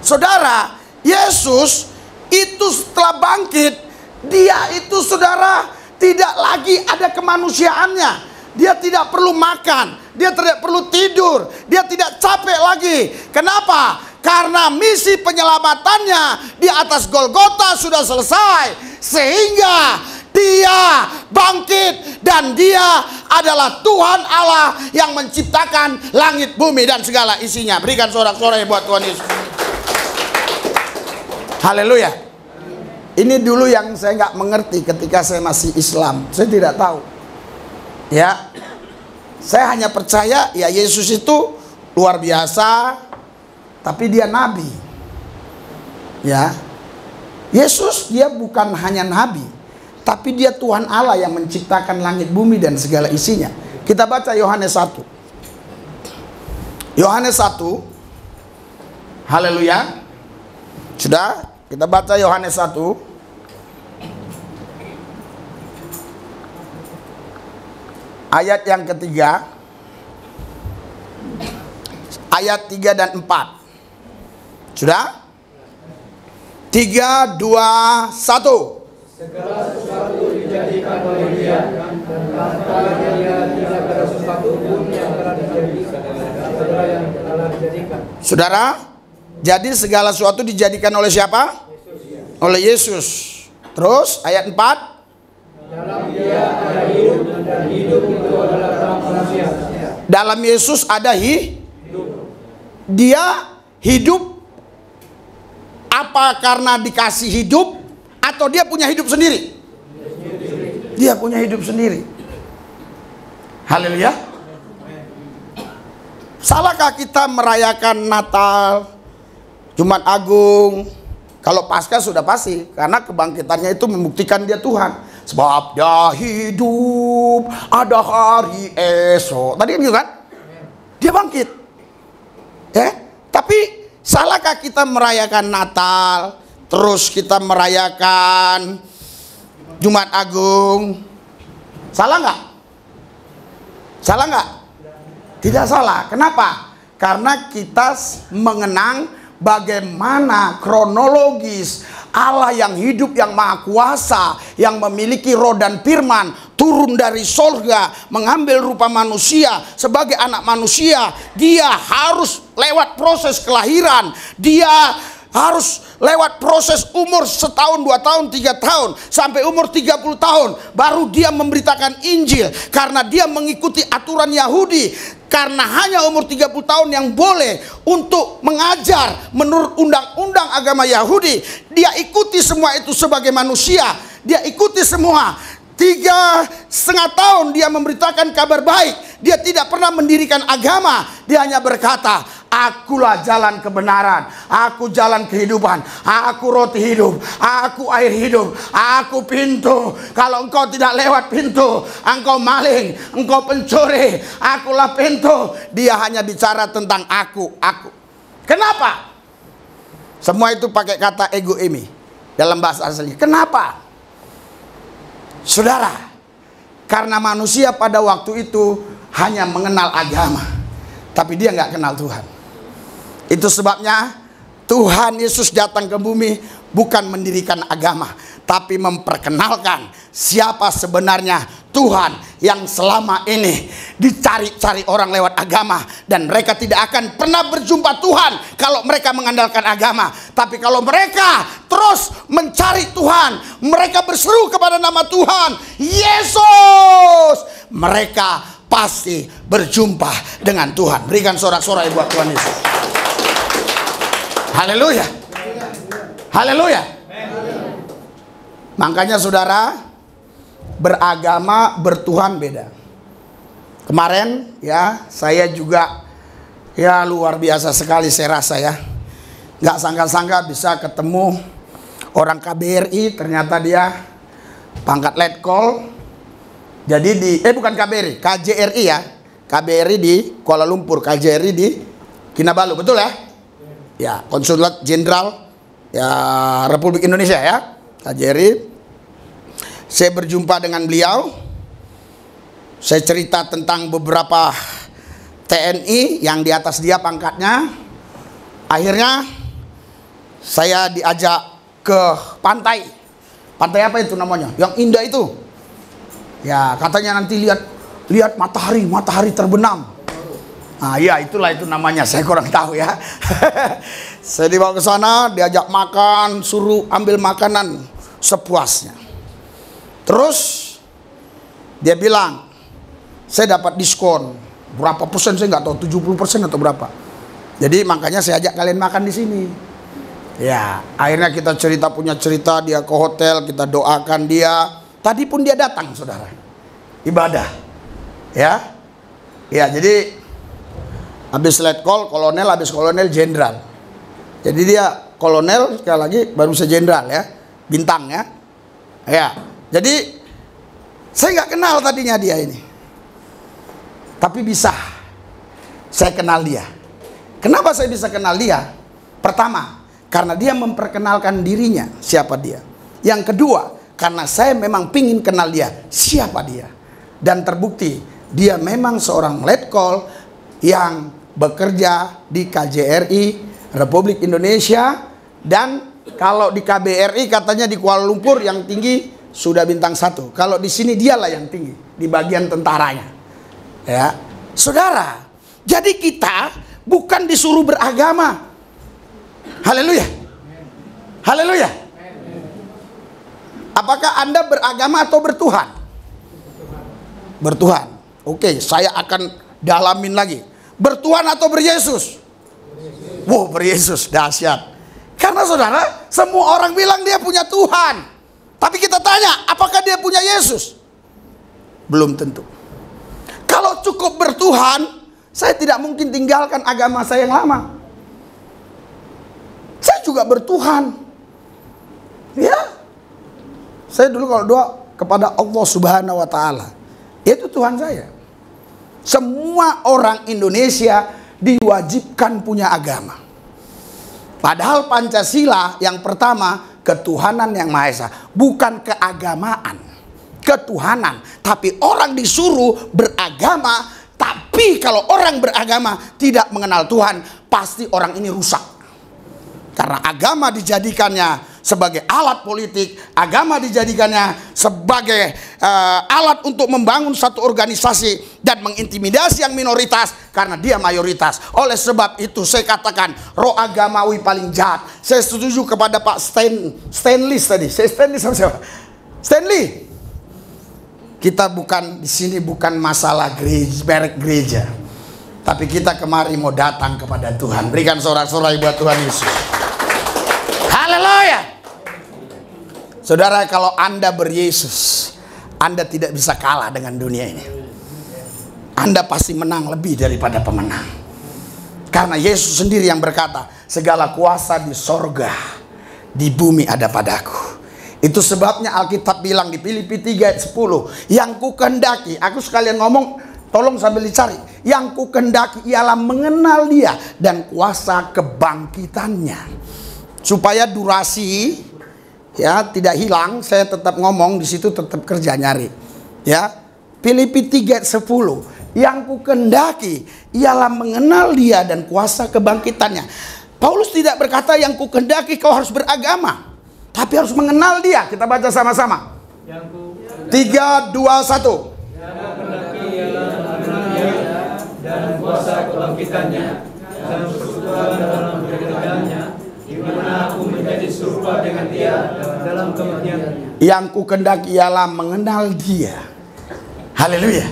Saudara, Yesus itu setelah bangkit, dia itu saudara tidak lagi ada kemanusiaannya. Dia tidak perlu makan, dia tidak perlu tidur, dia tidak capek lagi. Kenapa? Karena misi penyelamatannya di atas Golgota sudah selesai. Sehingga dia bangkit dan dia adalah Tuhan Allah yang menciptakan langit, bumi dan segala isinya. Berikan sorak-sorai buat Tuhan Yesus. Haleluya. Ini dulu yang saya nggak mengerti ketika saya masih Islam. Saya tidak tahu. Ya, saya hanya percaya ya Yesus itu luar biasa, tapi dia nabi. Ya, Yesus dia bukan hanya nabi, tapi dia Tuhan Allah yang menciptakan langit, bumi dan segala isinya. Kita baca Yohanes 1. Yohanes 1 Haleluya. Sudah, kita baca Yohanes 1. Ayat yang ketiga. Ayat 3 dan 4. Sudah? 3, 2, 1. Segala sesuatu dijadikan oleh Dia, dan tanpa Dia tidak ada sesuatu pun yang telah dijadikan. Saudara, jadi segala sesuatu dijadikan oleh siapa? Yesus. Oleh Yesus. Terus ayat 4. Dalam Dia ada hidup, dan hidup itu adalah terang manusia. Dalam Yesus ada Hidup. Dia hidup apa karena dikasih hidup, atau dia punya hidup sendiri? Dia punya hidup sendiri. Haleluya. Salahkah kita merayakan Natal, Jumat Agung? Kalau Paskah sudah pasti, karena kebangkitannya itu membuktikan dia Tuhan. Sebab dia hidup, ada hari esok. Tadi kan gitu kan? Dia bangkit. Tapi salahkah kita merayakan Natal, terus kita merayakan Jumat Agung? Salah nggak? Salah nggak? Tidak salah. Kenapa? Karena kita mengenang bagaimana kronologis Allah yang hidup, yang maha kuasa, yang memiliki roh dan firman, turun dari surga, mengambil rupa manusia sebagai anak manusia. Dia harus lewat proses kelahiran. Dia harus lewat proses umur 1 tahun, 2 tahun, 3 tahun, sampai umur 30 tahun. Baru dia memberitakan Injil. Karena dia mengikuti aturan Yahudi. Karena hanya umur 30 tahun yang boleh untuk mengajar menurut undang-undang agama Yahudi. Dia ikuti semua itu sebagai manusia. Dia ikuti semua. 3,5 tahun dia memberitakan kabar baik. Dia tidak pernah mendirikan agama. Dia hanya berkata, akulah jalan kebenaran, aku jalan kehidupan, aku roti hidup, aku air hidup, aku pintu. Kalau engkau tidak lewat pintu, engkau maling, engkau pencuri, akulah pintu. Dia hanya bicara tentang aku. Kenapa? Semua itu pakai kata ego eimi dalam bahasa asli. Kenapa? Saudara, karena manusia pada waktu itu hanya mengenal agama, tapi dia nggak kenal Tuhan. Itu sebabnya Tuhan Yesus datang ke bumi bukan mendirikan agama, tapi memperkenalkan siapa sebenarnya Tuhan yang selama ini dicari-cari orang lewat agama. Dan mereka tidak akan pernah berjumpa Tuhan kalau mereka mengandalkan agama. Tapi kalau mereka terus mencari Tuhan, mereka berseru kepada nama Tuhan Yesus, mereka pasti berjumpa dengan Tuhan. Berikan sorak-sorai buat Tuhan Yesus. Haleluya. Haleluya. Makanya saudara, beragama bertuhan beda. Kemarin ya saya juga ya luar biasa sekali saya rasa ya. Nggak sangka-sangka bisa ketemu orang KBRI, ternyata dia pangkat letkol. Jadi di bukan KBRI, KJRI ya. KBRI di Kuala Lumpur, KJRI di Kinabalu, betul ya? Ya, Konsulat Jenderal ya Republik Indonesia ya, KJRI. Saya berjumpa dengan beliau. Saya cerita tentang beberapa TNI yang di atas dia pangkatnya. Akhirnya saya diajak ke pantai. Pantai apa itu namanya? Yang indah itu. Ya, katanya nanti lihat matahari terbenam. Ah, ya itulah itu namanya. Saya kurang tahu ya. Saya dibawa ke sana, diajak makan, suruh ambil makanan sepuasnya. Terus dia bilang, saya dapat diskon berapa persen, saya nggak tahu, 70% atau berapa. Jadi makanya saya ajak kalian makan di sini. Ya, akhirnya kita punya cerita, dia ke hotel, kita doakan dia. Tadi pun dia datang, saudara, ibadah. Ya, jadi habis letkol, kolonel, habis kolonel, jenderal. Jadi dia kolonel, sekali lagi baru sejenderal ya, bintang ya. Ya. Jadi saya nggak kenal tadinya dia ini, tapi bisa saya kenal dia. Kenapa saya bisa kenal dia? Pertama, karena dia memperkenalkan dirinya, siapa dia. Yang kedua, karena saya memang pingin kenal dia, siapa dia. Dan terbukti, dia memang seorang letkol yang bekerja di KJRI Republik Indonesia. Dan kalau di KBRI katanya di Kuala Lumpur yang tinggi sudah bintang 1. Kalau di sini dialah yang tinggi, di bagian tentaranya. Ya, saudara, jadi kita bukan disuruh beragama. Haleluya. Haleluya. Apakah Anda beragama atau bertuhan? Bertuhan. Oke, saya akan dalamin lagi. Bertuhan atau beryesus? Wow, beryesus, dahsyat. Karena saudara, semua orang bilang dia punya Tuhan. Tapi kita tanya, apakah dia punya Yesus? Belum tentu. Kalau cukup bertuhan, saya tidak mungkin tinggalkan agama saya yang lama. Saya juga bertuhan. Ya. Saya dulu kalau doa kepada Allah Subhanahu wa Ta'ala, itu Tuhan saya. Semua orang Indonesia diwajibkan punya agama. Padahal Pancasila yang pertama, ketuhanan yang Maha Esa, bukan keagamaan, ketuhanan. Tapi orang disuruh beragama. Tapi kalau orang beragama tidak mengenal Tuhan, pasti orang ini rusak. Karena agama dijadikannya sebagai alat politik, agama dijadikannya sebagai alat untuk membangun satu organisasi dan mengintimidasi yang minoritas karena dia mayoritas. Oleh sebab itu saya katakan roh agamawi paling jahat. Saya setuju kepada Pak Stanley tadi. Stanley sama siapa? Stanley. Kita bukan di sini bukan masalah gereja, merek gereja. Tapi kita kemari mau datang kepada Tuhan. Berikan sorak-sorai buat Tuhan Yesus. Haleluya. Saudara, kalau Anda beryesus, Anda tidak bisa kalah dengan dunia ini. Anda pasti menang lebih daripada pemenang. Karena Yesus sendiri yang berkata, segala kuasa di sorga, di bumi ada padaku. Itu sebabnya Alkitab bilang di Filipi 3 ayat 10, yang ku kehendaki, aku sekalian ngomong, tolong sambil dicari. Yang ku kehendaki ialah mengenal dia dan kuasa kebangkitannya. Supaya durasi ya tidak hilang, saya tetap ngomong di situ, tetap kerja nyari. Ya, Filipi 3 ayat 10, yang ku kehendaki ialah mengenal dia dan kuasa kebangkitannya. Paulus tidak berkata yang ku kehendaki kau harus beragama, tapi harus mengenal dia. Kita baca sama-sama. 3, 2, 1. Dan kuasa kebangkitannya dan persekutuan dalam kedatangannya, di mana aku menjadi serupa dengan dia dalam kematiannya. Yang ku kehendaki ialah mengenal dia. Haleluya.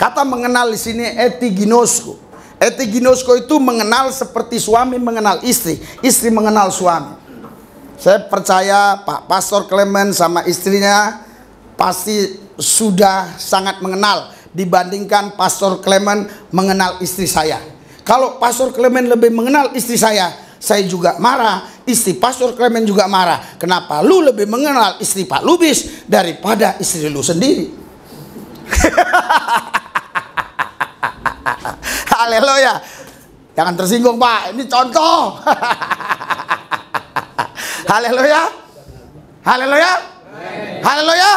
Kata mengenal di sini etiginosko. Etiginosko itu mengenal seperti suami mengenal istri, istri mengenal suami. Saya percaya Pak Pastor Clement sama istrinya pasti sudah sangat mengenal dibandingkan Pastor Clement mengenal istri saya. Kalau Pastor Clement lebih mengenal istri saya juga marah. Istri Pastor Clement juga marah. Kenapa lu lebih mengenal istri Pak Lubis daripada istri lu sendiri? Haleluya. Jangan tersinggung Pak, ini contoh. Haleluya. Haleluya. Haleluya.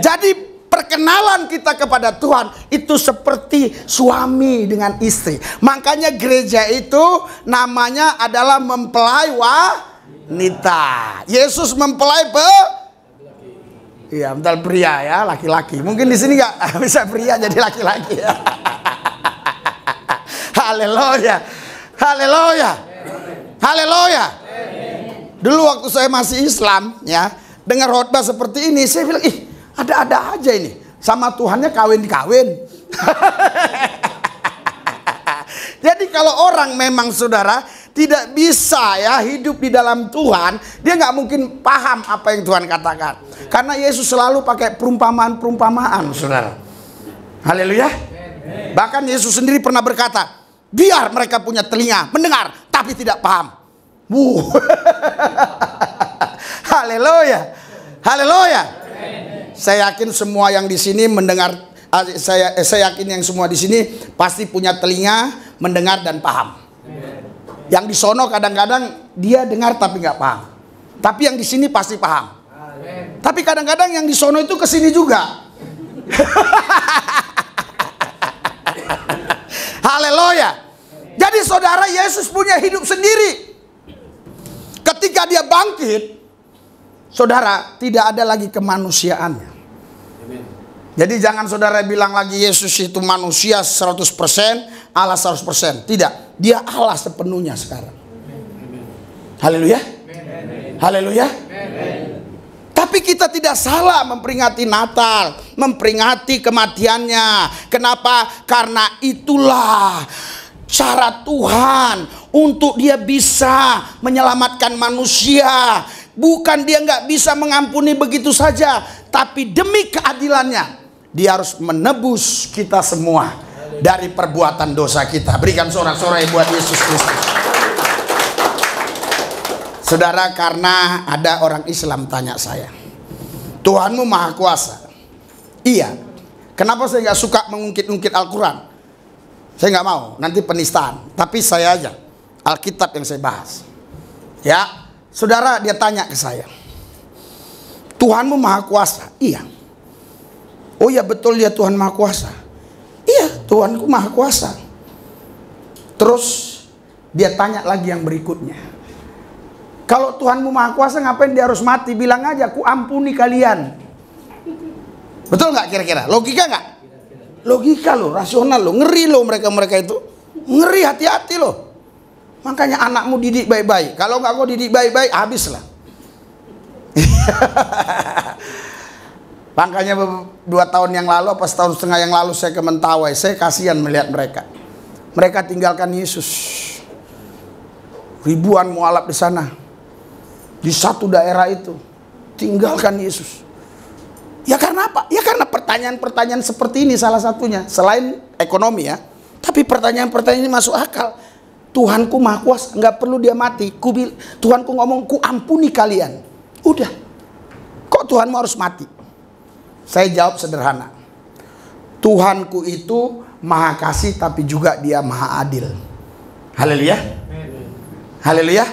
Jadi perkenalan kita kepada Tuhan itu seperti suami dengan istri. Makanya gereja itu namanya adalah mempelai wanita. Yesus mempelai iya, bentar pria ya, laki-laki. Mungkin di sini nggak bisa pria jadi laki-laki. Haleluya. Haleluya. Haleluya. Dulu waktu saya masih Islam ya, dengar khotbah seperti ini, saya bilang, ih, ada-ada aja ini. Sama Tuhannya kawin-kawin. Jadi kalau orang memang saudara tidak bisa ya hidup di dalam Tuhan, dia nggak mungkin paham apa yang Tuhan katakan. Karena Yesus selalu pakai perumpamaan-perumpamaan, saudara. Haleluya. Bahkan Yesus sendiri pernah berkata, biar mereka punya telinga mendengar, tapi tidak paham. Haleluya. Haleluya. Saya yakin semua yang di sini mendengar, saya yakin yang semua di sini pasti punya telinga mendengar dan paham. Yang di sono kadang-kadang dia dengar tapi nggak paham. Tapi yang di sini pasti paham. Tapi kadang-kadang yang di sono itu ke sini juga. Haleluya. Jadi saudara, Yesus punya hidup sendiri. Ketika dia bangkit, saudara, tidak ada lagi kemanusiaannya. Jadi jangan saudara bilang lagi Yesus itu manusia 100%, Allah 100%. Tidak, dia Allah sepenuhnya sekarang. Haleluya. Haleluya. Tapi kita tidak salah memperingati Natal, memperingati kematiannya. Kenapa? Karena itulah cara Tuhan untuk dia bisa menyelamatkan manusia. Bukan dia nggak bisa mengampuni begitu saja, tapi demi keadilannya dia harus menebus kita semua dari perbuatan dosa kita. Berikan sorak-sorai buat Yesus Kristus. Saudara, karena ada orang Islam tanya saya, Tuhanmu Maha Kuasa. Iya. Kenapa saya nggak suka mengungkit-ungkit Al-Quran? Saya nggak mau, nanti penistaan. Tapi saya aja, Alkitab yang saya bahas. Ya, saudara, dia tanya ke saya, Tuhanmu Maha Kuasa? Iya. Oh ya, betul dia Tuhan Maha Kuasa. Iya, Tuhanku Maha Kuasa. Terus dia tanya lagi yang berikutnya, kalau Tuhanmu Maha Kuasa ngapain dia harus mati? Bilang aja, ku ampuni kalian. Betul nggak kira-kira? Logika nggak? Logika loh, rasional loh. Ngeri loh mereka-mereka itu. Ngeri, hati-hati loh. Makanya anakmu didik baik-baik. Kalau nggak kau didik baik-baik, habislah. Makanya 2 tahun yang lalu, pas tahun setengah yang lalu saya ke Mentawai. Saya kasihan melihat mereka. Mereka tinggalkan Yesus. Ribuan mualaf di sana. Di satu daerah itu tinggalkan Yesus. Ya karena apa? Ya karena pertanyaan-pertanyaan seperti ini salah satunya. Selain ekonomi ya, tapi pertanyaan-pertanyaan ini masuk akal. Tuhanku Maha Kuasa, nggak perlu dia mati. Tuhanku ngomong, ku ampuni kalian. Udah. Kok Tuhanmu harus mati? Saya jawab sederhana. Tuhanku itu Maha Kasih, tapi juga dia Maha Adil. Haleluya. Haleluya.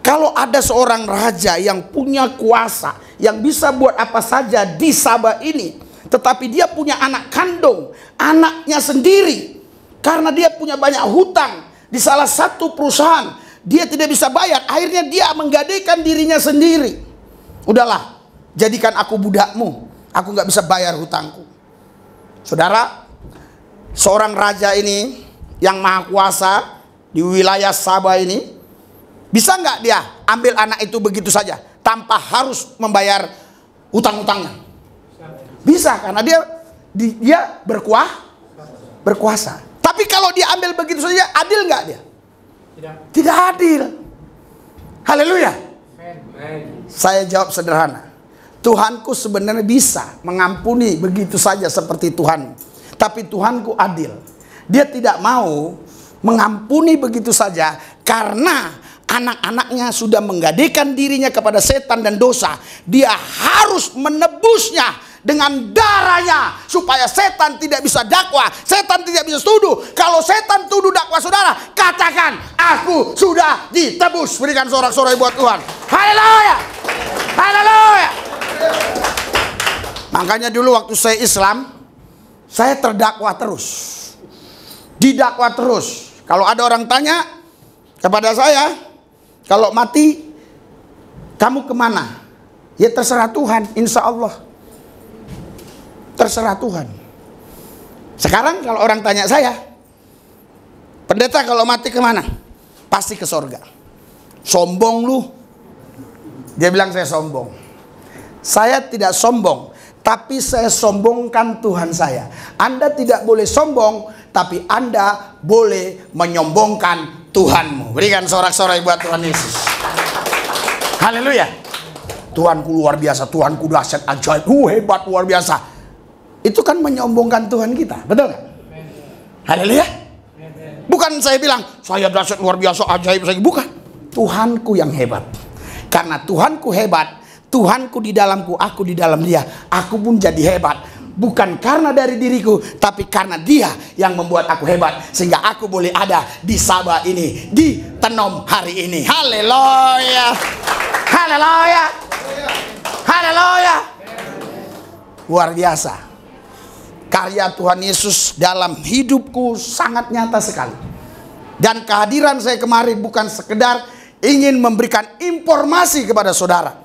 Kalau ada seorang raja yang punya kuasa, yang bisa buat apa saja di Sabah ini, tetapi dia punya anak kandung, anaknya sendiri, karena dia punya banyak hutang di salah satu perusahaan, dia tidak bisa bayar, akhirnya dia menggadaikan dirinya sendiri. Udahlah, jadikan aku budakmu, aku nggak bisa bayar hutangku. Saudara, seorang raja ini yang Maha Kuasa di wilayah Sabah ini, bisa nggak dia ambil anak itu begitu saja tanpa harus membayar hutang-hutangnya? Bisa, karena dia berkuasa. Tapi kalau dia ambil begitu saja, adil nggak dia? Tidak adil. Haleluya. Saya jawab sederhana. Tuhanku sebenarnya bisa mengampuni begitu saja seperti Tuhan. Tapi Tuhanku adil. Dia tidak mau mengampuni begitu saja karena anak-anaknya sudah menggadaikan dirinya kepada setan dan dosa. Dia harus menebusnya dengan darahnya supaya setan tidak bisa dakwah, setan tidak bisa tuduh. Kalau setan tuduh dakwah saudara, katakan aku sudah ditebus. Berikan sorak-sorai buat Tuhan. Haleluya. Haleluya. Makanya dulu waktu saya Islam, saya terdakwa terus, didakwa terus. Kalau ada orang tanya kepada saya, kalau mati kamu kemana? Ya terserah Tuhan, insya Allah. Terserah Tuhan. Sekarang kalau orang tanya saya, pendeta kalau mati kemana? Pasti ke sorga. Sombong lu. Dia bilang saya sombong. Saya tidak sombong, tapi saya sombongkan Tuhan saya. Anda tidak boleh sombong, tapi Anda boleh menyombongkan Tuhanmu. Berikan sorak-sorai buat Tuhan Yesus. Haleluya. Tuhanku luar biasa, Tuhanku dahsyat ajaib, hebat luar biasa. Itu kan menyombongkan Tuhan kita, betul nggak? Haleluya. Bukan saya bilang saya dahsyat luar biasa ajaib, bukan. Tuhanku yang hebat. Karena Tuhanku hebat, Tuhanku di dalamku, aku di dalam dia, aku pun jadi hebat. bukan karena dari diriku, tapi karena Dia yang membuat aku hebat, sehingga aku boleh ada di Sabah ini, di Tenom hari ini. Haleluya, haleluya, haleluya. Luar biasa. Karya Tuhan Yesus dalam hidupku sangat nyata sekali. Dan kehadiran saya kemari bukan sekedar ingin memberikan informasi kepada saudara,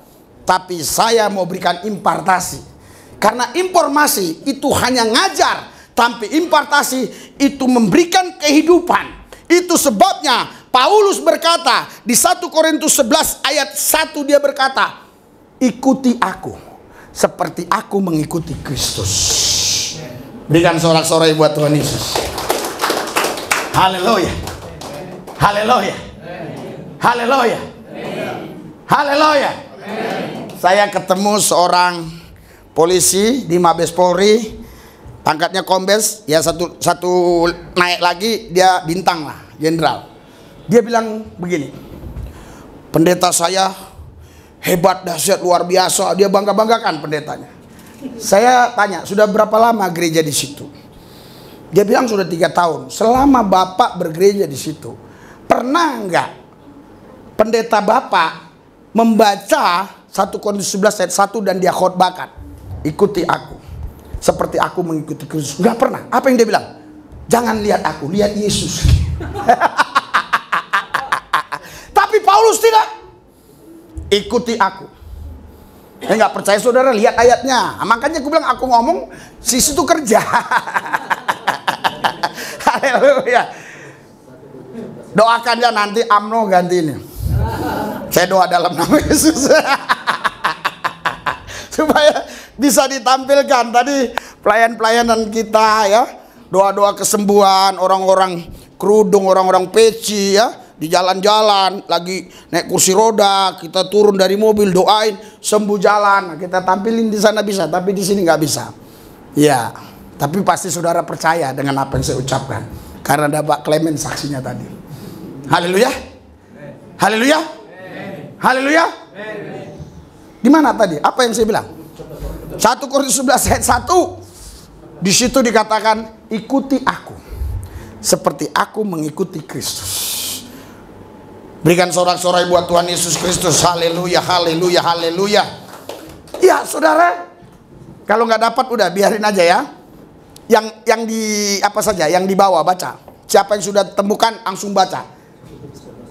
tapi saya mau berikan impartasi. Karena informasi itu hanya ngajar, tapi impartasi itu memberikan kehidupan. Itu sebabnya Paulus berkata di 1 Korintus 11 ayat 1, dia berkata, ikuti aku seperti aku mengikuti Kristus. Berikan sorak-sorai buat Tuhan Yesus. Haleluya, haleluya, haleluya, haleluya. Saya ketemu seorang polisi di Mabes Polri, pangkatnya kombes, ya satu naik lagi dia bintang lah, jenderal. Dia bilang begini, pendeta saya hebat, dahsyat, luar biasa. Dia bangga-banggakan pendetanya. Saya tanya, sudah berapa lama gereja di situ? Dia bilang sudah 3 tahun. Selama Bapak bergereja di situ, pernah enggak pendeta Bapak membaca 1 Korintus 11 ayat 1 dan dia khotbahkan, ikuti aku seperti aku mengikuti Kristus? Enggak pernah. Apa yang dia bilang? Jangan lihat aku, lihat Yesus. Tapi Paulus tidak. Ikuti aku. Saya nggak percaya saudara, lihat ayatnya. Makanya aku bilang, aku ngomong si situ kerja. Haleluya. Doakan ya nanti UMNO ganti ini. Saya doa dalam nama Yesus. Supaya bisa ditampilkan tadi pelayan-pelayanan kita ya. Doa-doa kesembuhan orang-orang kerudung, orang-orang peci ya. Di jalan-jalan, lagi naik kursi roda, kita turun dari mobil, doain sembuh jalan. Nah, kita tampilin di sana bisa, tapi di sini nggak bisa. Ya, tapi pasti saudara percaya dengan apa yang saya ucapkan, karena ada Pak Clement saksinya tadi. Haleluya, haleluya, haleluya. Di mana tadi? Apa yang saya bilang? 1 Korintus 11 ayat 1. Di situ dikatakan, ikuti aku seperti aku mengikuti Kristus. Berikan sorak-sorai buat Tuhan Yesus Kristus. Haleluya, haleluya, haleluya. Ya saudara, kalau nggak dapat udah biarin aja ya. Yang di apa saja, yang di bawah baca. Siapa yang sudah temukan langsung baca.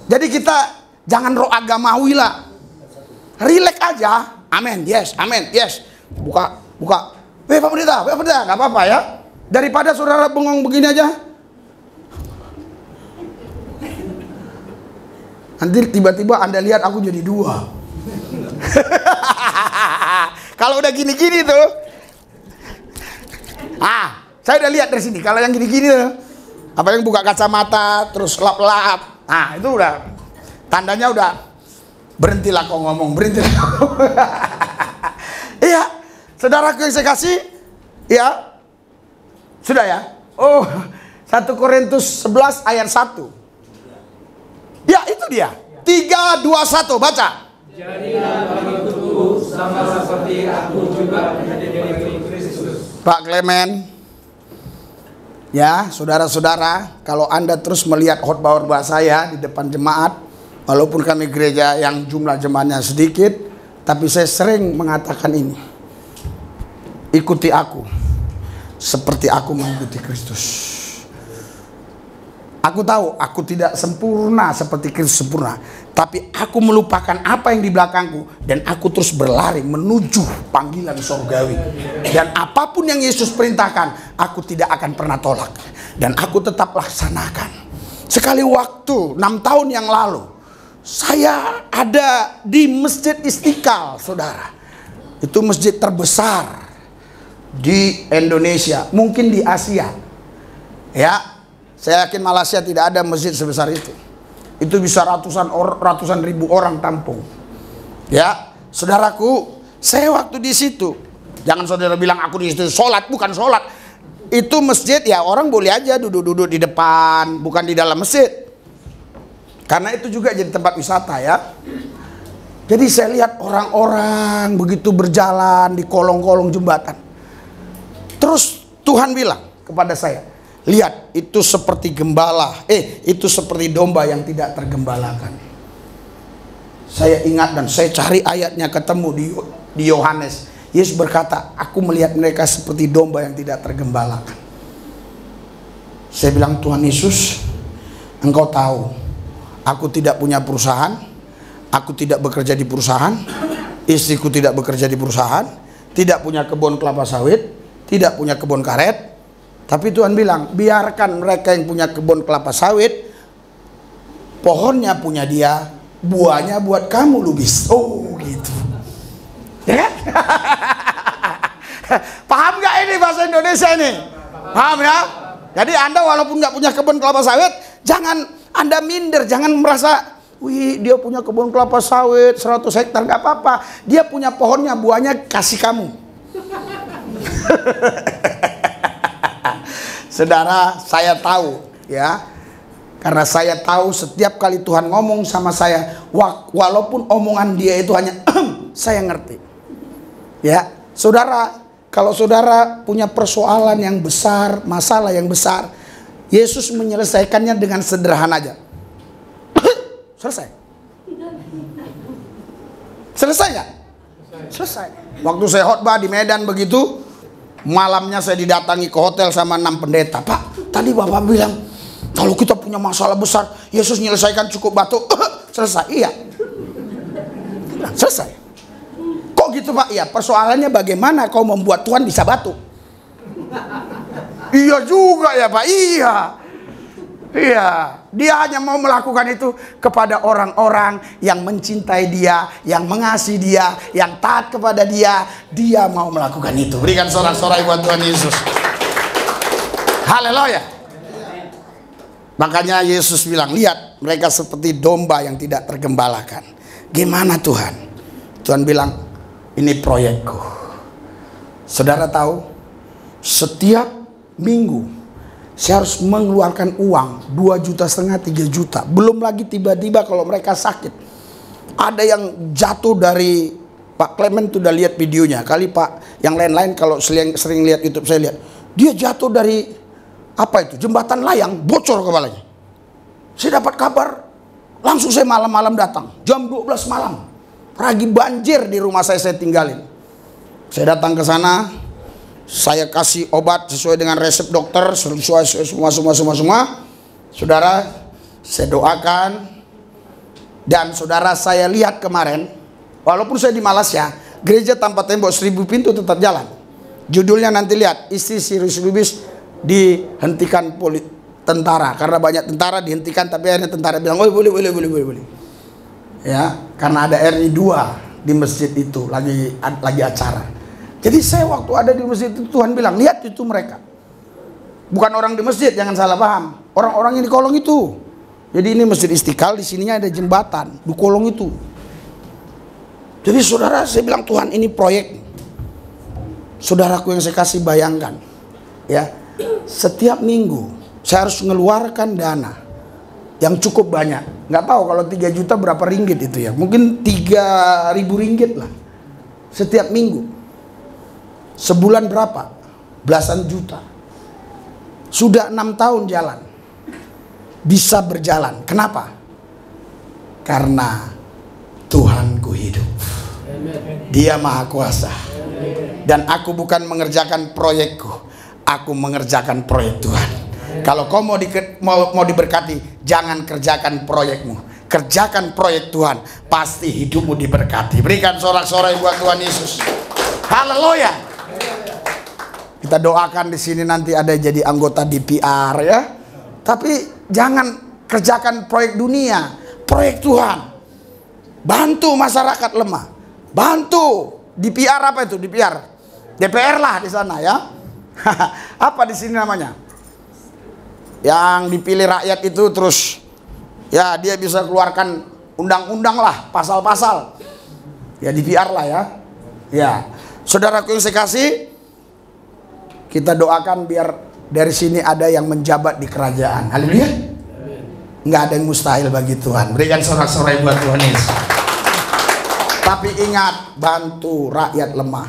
Jadi kita jangan roh agamawi lah. Relax aja. Amin, yes, amin, yes. Buka. Pak pendeta, nggak apa-apa ya. Daripada saudara bengong begini aja. Nanti tiba-tiba Anda lihat aku jadi 2. Kalau udah gini-gini tuh. Saya udah lihat dari sini. Kalau yang gini-gini tuh, apa yang buka kacamata terus lap-lap. Itu udah tandanya udah berhentilah kau ngomong, berhentilah. Iya, saudaraku yang saya kasih, ya. Sudah ya? Oh, 1 Korintus 11 ayat 1. Ya itu dia. 3, 2, 1 baca. Jadilah pengikutku sama seperti aku juga menjadi pengikut Kristus. Pak Clement. Ya saudara-saudara, kalau Anda terus melihat khotbah saya di depan jemaat, walaupun kami gereja yang jumlah jemaatnya sedikit, tapi saya sering mengatakan ini. Ikuti aku seperti aku mengikuti Kristus. Aku tahu aku tidak sempurna seperti Kristus sempurna, tapi aku melupakan apa yang di belakangku dan aku terus berlari menuju panggilan surgawi. Dan apapun yang Yesus perintahkan, aku tidak akan pernah tolak dan aku tetap laksanakan. Sekali waktu 6 tahun yang lalu, saya ada di Masjid Istiqlal, saudara. Itu masjid terbesar di Indonesia, mungkin di Asia. Ya. Saya yakin Malaysia tidak ada masjid sebesar itu. Itu bisa ratusan ribu orang tampung. Ya, saudaraku, saya waktu di situ. Jangan saudara bilang aku di situ sholat, bukan sholat. Itu masjid ya orang boleh aja duduk-duduk di depan, bukan di dalam masjid. Karena itu juga jadi tempat wisata ya. Jadi saya lihat orang-orang begitu berjalan di kolong-kolong jembatan. Terus Tuhan bilang kepada saya, lihat itu seperti itu seperti domba yang tidak tergembalakan. Saya ingat dan saya cari ayatnya, ketemu di Yohanes. Yesus berkata, aku melihat mereka seperti domba yang tidak tergembalakan. Saya bilang, Tuhan Yesus, Engkau tahu aku tidak punya perusahaan, aku tidak bekerja di perusahaan, istriku tidak bekerja di perusahaan, tidak punya kebun kelapa sawit, tidak punya kebun karet. Tapi Tuhan bilang, biarkan mereka yang punya kebun kelapa sawit, pohonnya punya dia, buahnya buat kamu lubis. Oh gitu. Ya kan? Paham gak ini bahasa Indonesia ini? Paham ya? Jadi Anda walaupun nggak punya kebun kelapa sawit, jangan Anda minder, jangan merasa, wih dia punya kebun kelapa sawit 100 hektar, nggak apa-apa. Dia punya pohonnya, buahnya kasih kamu. Saudara, saya tahu ya, karena saya tahu setiap kali Tuhan ngomong sama saya, walaupun omongan dia itu hanya saya ngerti. Ya, saudara, kalau saudara punya persoalan yang besar, masalah yang besar, Yesus menyelesaikannya dengan sederhana aja. Selesai. Selesai nggak? Selesai. Waktu saya khotbah di Medan begitu, malamnya saya didatangi ke hotel sama 6 pendeta. Pak, tadi Bapak bilang kalau kita punya masalah besar, Yesus menyelesaikan cukup batu. Selesai. Iya. Selesai. Kok gitu Pak? Iya, persoalannya bagaimana kau membuat Tuhan bisa batu? Iya juga ya Pak. Iya. Iya, dia hanya mau melakukan itu kepada orang-orang yang mencintai dia, yang mengasihi dia, yang taat kepada dia. Dia mau melakukan itu. Berikan sorak-sorai buat Tuhan Yesus. Haleluya. Makanya Yesus bilang, lihat mereka seperti domba yang tidak tergembalakan. Gimana Tuhan? Tuhan bilang, ini proyekku. Saudara tahu, setiap minggu saya harus mengeluarkan uang 2,5 juta, 3 juta. Belum lagi tiba-tiba kalau mereka sakit. Ada yang jatuh dari, Pak Clement sudah lihat videonya. Kali Pak yang lain-lain kalau sering lihat YouTube saya lihat. Dia jatuh dari jembatan layang, bocor kepalanya. Saya dapat kabar, langsung saya malam-malam datang. Jam 12 malam. Lagi banjir di rumah saya tinggalin. Saya datang ke sana, saya kasih obat sesuai dengan resep dokter, sesuai semua. Saudara, saya doakan. Dan saudara, saya lihat kemarin, walaupun saya di Malaysia, gereja tanpa tembok 1000 pintu tetap jalan. Judulnya nanti lihat, istri Sirius Lubis dihentikan tentara. Karena banyak tentara dihentikan, tapi akhirnya tentara bilang, oh boleh. Ya, karena ada RI 2 di masjid itu lagi acara. Jadi saya waktu ada di masjid itu, Tuhan bilang, lihat itu mereka. Bukan orang di masjid, jangan salah paham. Orang-orang yang di kolong itu. Jadi ini Masjid Istiqlal, di sininya ada jembatan di kolong itu. Jadi saudara, saya bilang, Tuhan ini proyek. Saudaraku yang saya kasih, bayangkan ya, setiap minggu saya harus mengeluarkan dana yang cukup banyak. Nggak tahu kalau 3 juta berapa ringgit itu ya. Mungkin 3.000 ringgit lah. Setiap minggu. Sebulan berapa? Belasan juta. Sudah 6 tahun jalan. Bisa berjalan. Kenapa? Karena Tuhanku hidup. Dia Maha Kuasa. Dan aku bukan mengerjakan proyekku. Aku mengerjakan proyek Tuhan. Kalau kau mau diberkati, jangan kerjakan proyekmu. Kerjakan proyek Tuhan, pasti hidupmu diberkati. Berikan sorak-sorai buat Tuhan Yesus. Haleluya. Kita doakan di sini nanti ada jadi anggota DPR ya. Tapi jangan kerjakan proyek dunia, proyek Tuhan. Bantu masyarakat lemah. Bantu DPR apa itu? DPR lah di sana ya. Apa di sini namanya? Yang dipilih rakyat itu terus ya dia bisa keluarkan undang-undang lah, pasal-pasal. Ya DPR lah ya. Ya, saudaraku yang saya kasih, kita doakan biar dari sini ada yang menjabat di kerajaan. Haleluya. Nggak ada yang mustahil bagi Tuhan. Berikan sorak-sorai buat Tuhan Yesus. Tapi ingat, bantu rakyat lemah.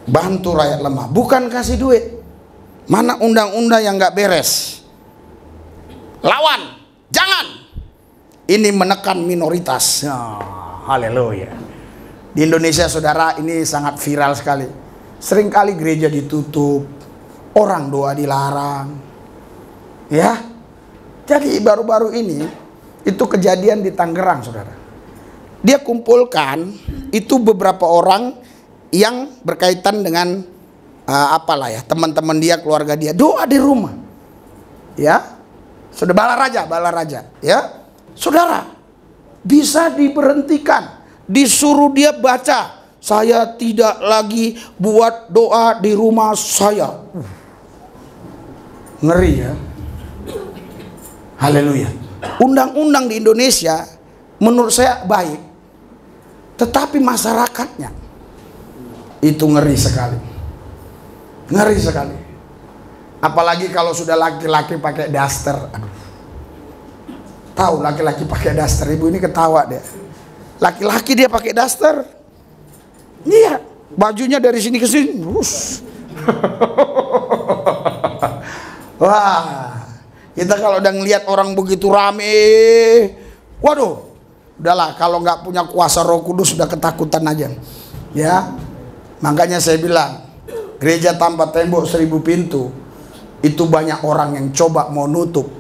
bantu rakyat lemah, bukan kasih duit. Mana undang-undang yang nggak beres? Lawan, jangan. Ini menekan minoritas. Haleluya. Di Indonesia, saudara, ini sangat viral sekali. Seringkali gereja ditutup, orang doa dilarang. Ya, jadi baru-baru ini itu kejadian di Tangerang, saudara. Dia kumpulkan itu beberapa orang yang berkaitan dengan apalah ya, teman-teman dia, keluarga dia, doa di rumah. Ya, sudah bala raja, ya, saudara, bisa diberhentikan, disuruh dia baca, saya tidak lagi buat doa di rumah saya. Ngeri ya. Haleluya. Undang-undang di Indonesia menurut saya baik, tetapi masyarakatnya itu ngeri sekali. Ngeri sekali. Apalagi kalau sudah laki-laki pakai daster. Aduh. Tahu laki-laki pakai daster, ibu ini ketawa dia. Laki-laki dia pakai daster. Iya, bajunya dari sini ke sini. Wah, kita kalau udah ngelihat orang begitu rame, waduh, udahlah, kalau nggak punya kuasa Roh Kudus sudah ketakutan aja. Ya, makanya saya bilang, gereja tanpa tembok 1000 pintu, itu banyak orang yang coba mau nutup,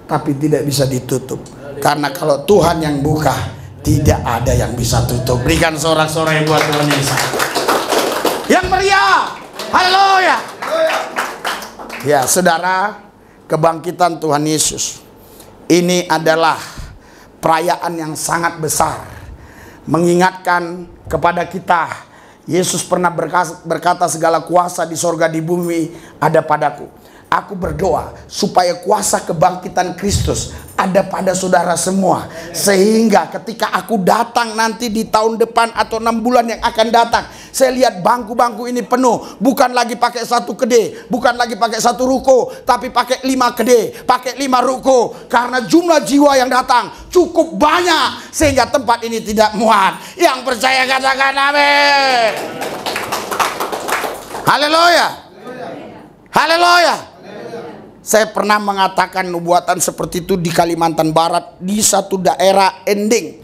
tapi tidak bisa ditutup. Karena kalau Tuhan yang buka, tidak ada yang bisa tutup. Berikan sorak-sorai buat Tuhan Yesus yang meriah. Haleluya. Ya, saudara, kebangkitan Tuhan Yesus ini adalah perayaan yang sangat besar, mengingatkan kepada kita, Yesus pernah berkata, segala kuasa di sorga di bumi ada padaku. Aku berdoa supaya kuasa kebangkitan Kristus ada pada saudara semua, sehingga ketika aku datang nanti di tahun depan atau 6 bulan yang akan datang, saya lihat bangku-bangku ini penuh, bukan lagi pakai 1 kedai, bukan lagi pakai 1 ruko, tapi pakai 5 kedai, pakai 5 ruko, karena jumlah jiwa yang datang cukup banyak sehingga tempat ini tidak muat. Yang percaya katakan amin. Haleluya. Haleluya. Saya pernah mengatakan nubuatan seperti itu di Kalimantan Barat, di satu daerah ending.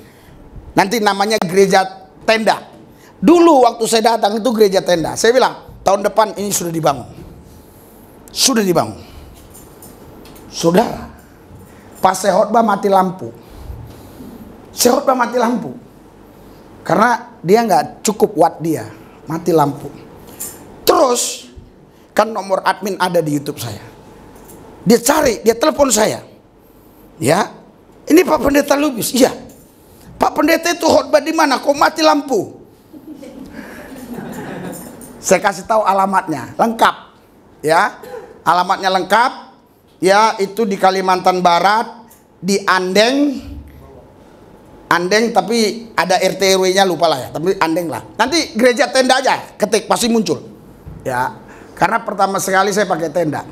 Nanti namanya gereja tenda. Dulu waktu saya datang itu gereja tenda. Saya bilang, tahun depan ini sudah dibangun. Sudah dibangun. Saudara, pas saya khotbah mati lampu. Saya khotbah mati lampu. Karena dia nggak cukup watt dia. Mati lampu. Terus, kan nomor admin ada di YouTube saya. Dia cari, dia telepon saya. Ya, ini Pak Pendeta Lubis. Iya, Pak Pendeta itu khotbah di mana? Kok mati lampu? Saya kasih tahu alamatnya, lengkap. Ya, alamatnya lengkap. Ya, itu di Kalimantan Barat, di Andeng. Andeng, tapi ada RT RW-nya lupa lah ya. Tapi Andeng lah. Nanti gereja tenda aja, ketik pasti muncul. Ya, karena pertama sekali saya pakai tenda.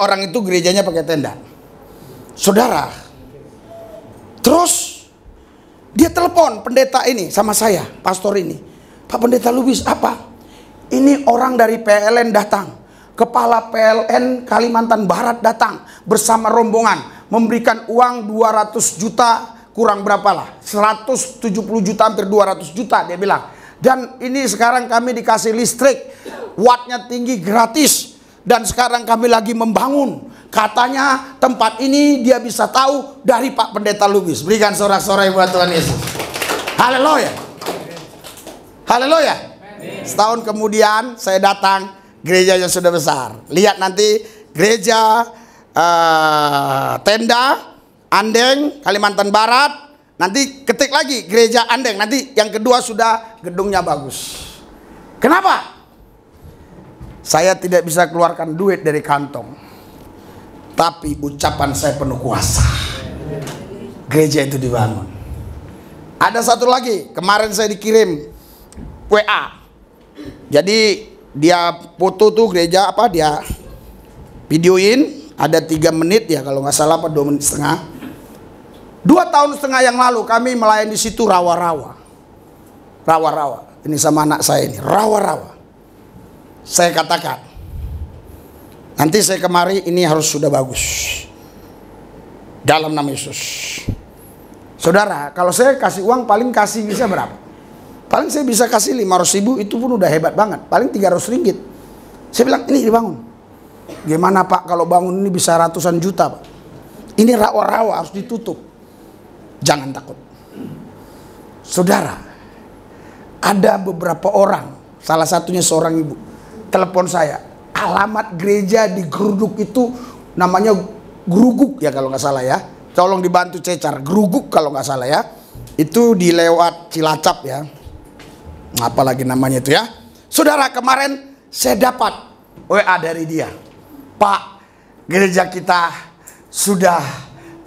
Orang itu gerejanya pakai tenda. Saudara, terus dia telepon pendeta ini sama saya, pastor ini. Pak Pendeta Lubis, apa? Ini orang dari PLN datang. Kepala PLN Kalimantan Barat datang bersama rombongan, memberikan uang 200 juta, kurang berapa lah, 170 juta, hampir 200 juta dia bilang. Dan ini sekarang kami dikasih listrik, wattnya tinggi, gratis. Dan sekarang kami lagi membangun. Katanya tempat ini dia bisa tahu dari Pak Pendeta Lubis. Berikan sorak-sorai buat Tuhan Yesus. Haleluya. Haleluya. Setahun kemudian saya datang, gerejanya sudah besar. Lihat nanti gereja tenda Andeng, Kalimantan Barat. Nanti ketik lagi gereja Andeng. Nanti yang kedua sudah gedungnya bagus. Kenapa? Saya tidak bisa keluarkan duit dari kantong, tapi ucapan saya penuh kuasa. Gereja itu dibangun. Ada satu lagi, kemarin saya dikirim WA. Jadi dia foto tuh gereja apa, dia videoin, ada 3 menit ya kalau nggak salah, apa 2 menit setengah. 2 tahun setengah yang lalu kami melayani di situ rawa-rawa. Rawa-rawa. ini sama anak saya ini, rawa-rawa. Saya katakan, nanti saya kemari ini harus sudah bagus. Dalam nama Yesus. Saudara, kalau saya kasih uang paling kasih bisa berapa? Paling saya bisa kasih 500.000, itu pun udah hebat banget. Paling 300 ringgit. Saya bilang, ini dibangun. Gimana Pak kalau bangun ini bisa ratusan juta Pak? Ini rawa-rawa harus ditutup. Jangan takut. Saudara, ada beberapa orang, salah satunya seorang ibu, telepon saya, alamat gereja di Geruduk itu namanya Geruguk ya kalau nggak salah ya. Tolong dibantu cecar, Geruguk kalau nggak salah ya. Itu di lewat Cilacap ya. Apalagi namanya itu ya. Saudara, kemarin saya dapat WA dari dia. Pak, gereja kita sudah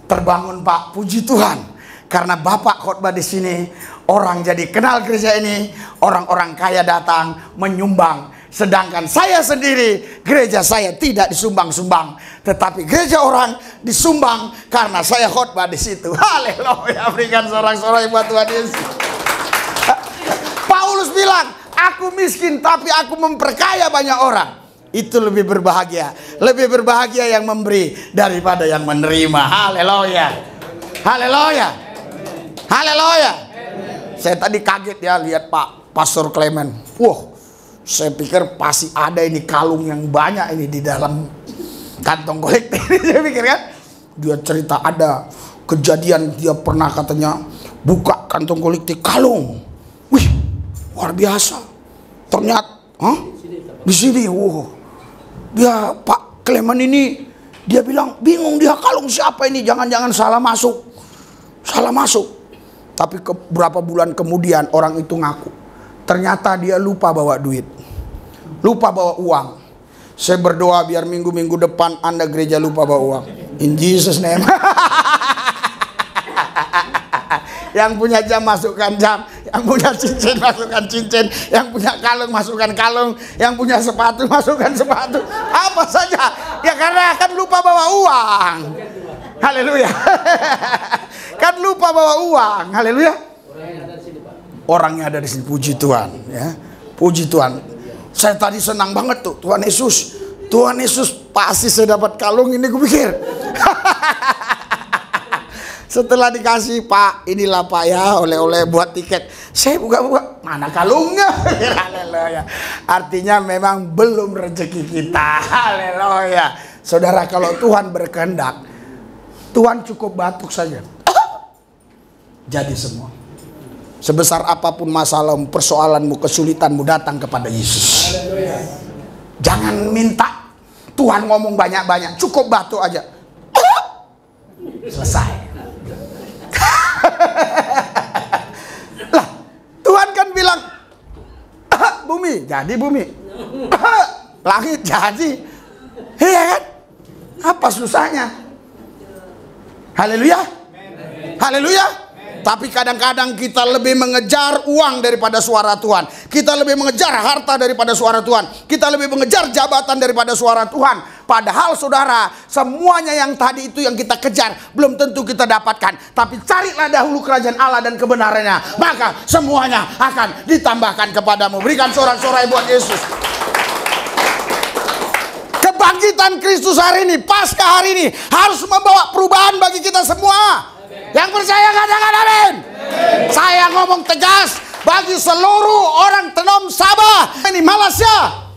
terbangun Pak, puji Tuhan. Karena Bapak khotbah di sini, orang jadi kenal gereja ini, orang-orang kaya datang menyumbang. Sedangkan saya sendiri, gereja saya tidak disumbang-sumbang, tetapi gereja orang disumbang karena saya khotbah di situ. Haleluya, berikan sorak-sorai buat Tuhan Yesus. Paulus bilang, aku miskin tapi aku memperkaya banyak orang. Itu lebih berbahagia. Lebih berbahagia yang memberi daripada yang menerima. Haleluya. Haleluya. Haleluya. Saya tadi kaget ya lihat Pak Pastor Clement. Wah, saya pikir pasti ada ini kalung yang banyak ini di dalam kantong kolektif. Saya pikir kan, dia cerita ada kejadian dia pernah katanya buka kantong kolektif kalung. Wih, luar biasa. Ternyata, di sini, dia Pak Clement ini, dia bilang bingung dia kalung siapa ini, jangan-jangan salah masuk. Salah masuk. Tapi beberapa bulan kemudian orang itu ngaku, ternyata dia lupa bawa duit, lupa bawa uang. Saya berdoa biar minggu-minggu depan Anda gereja lupa bawa uang. In Jesus name. Yang punya jam masukkan jam, yang punya cincin masukkan cincin, yang punya kalung masukkan kalung, yang punya sepatu masukkan sepatu. Apa saja. Ya karena akan lupa bawa uang. Haleluya. Kan lupa bawa uang. Haleluya. Orangnya ada di sini. Puji Tuhan ya. Puji Tuhan. Saya tadi senang banget tuh. Tuhan Yesus. Tuhan Yesus pasti saya dapat kalung ini, gue pikir. Setelah dikasih, Pak, inilah Pak ya, oleh-oleh buat tiket. Saya buka-buka, mana kalungnya? Haleluya. Artinya memang belum rezeki kita. Haleluya. Saudara, kalau Tuhan berkehendak, Tuhan cukup batuk saja, jadi semua. Sebesar apapun masalahmu, persoalanmu, kesulitanmu, datang kepada Yesus. Jangan minta Tuhan ngomong banyak-banyak, cukup batuk aja. Selesai. Lah, Tuhan kan bilang, bumi, jadi bumi. Langit jadi. Iya kan? Apa susahnya? Haleluya. Haleluya. Tapi kadang-kadang kita lebih mengejar uang daripada suara Tuhan. Kita lebih mengejar harta daripada suara Tuhan. Kita lebih mengejar jabatan daripada suara Tuhan. Padahal saudara, semuanya yang tadi itu yang kita kejar belum tentu kita dapatkan. Tapi carilah dahulu kerajaan Allah dan kebenarannya, maka semuanya akan ditambahkan kepadamu. Berikan sorak-sorai buat Yesus. Kebangkitan Kristus hari ini, Paskah hari ini harus membawa perubahan bagi kita semua. Yang percaya katakan amin. Saya ngomong tegas bagi seluruh orang Tenom Sabah ini Malaysia.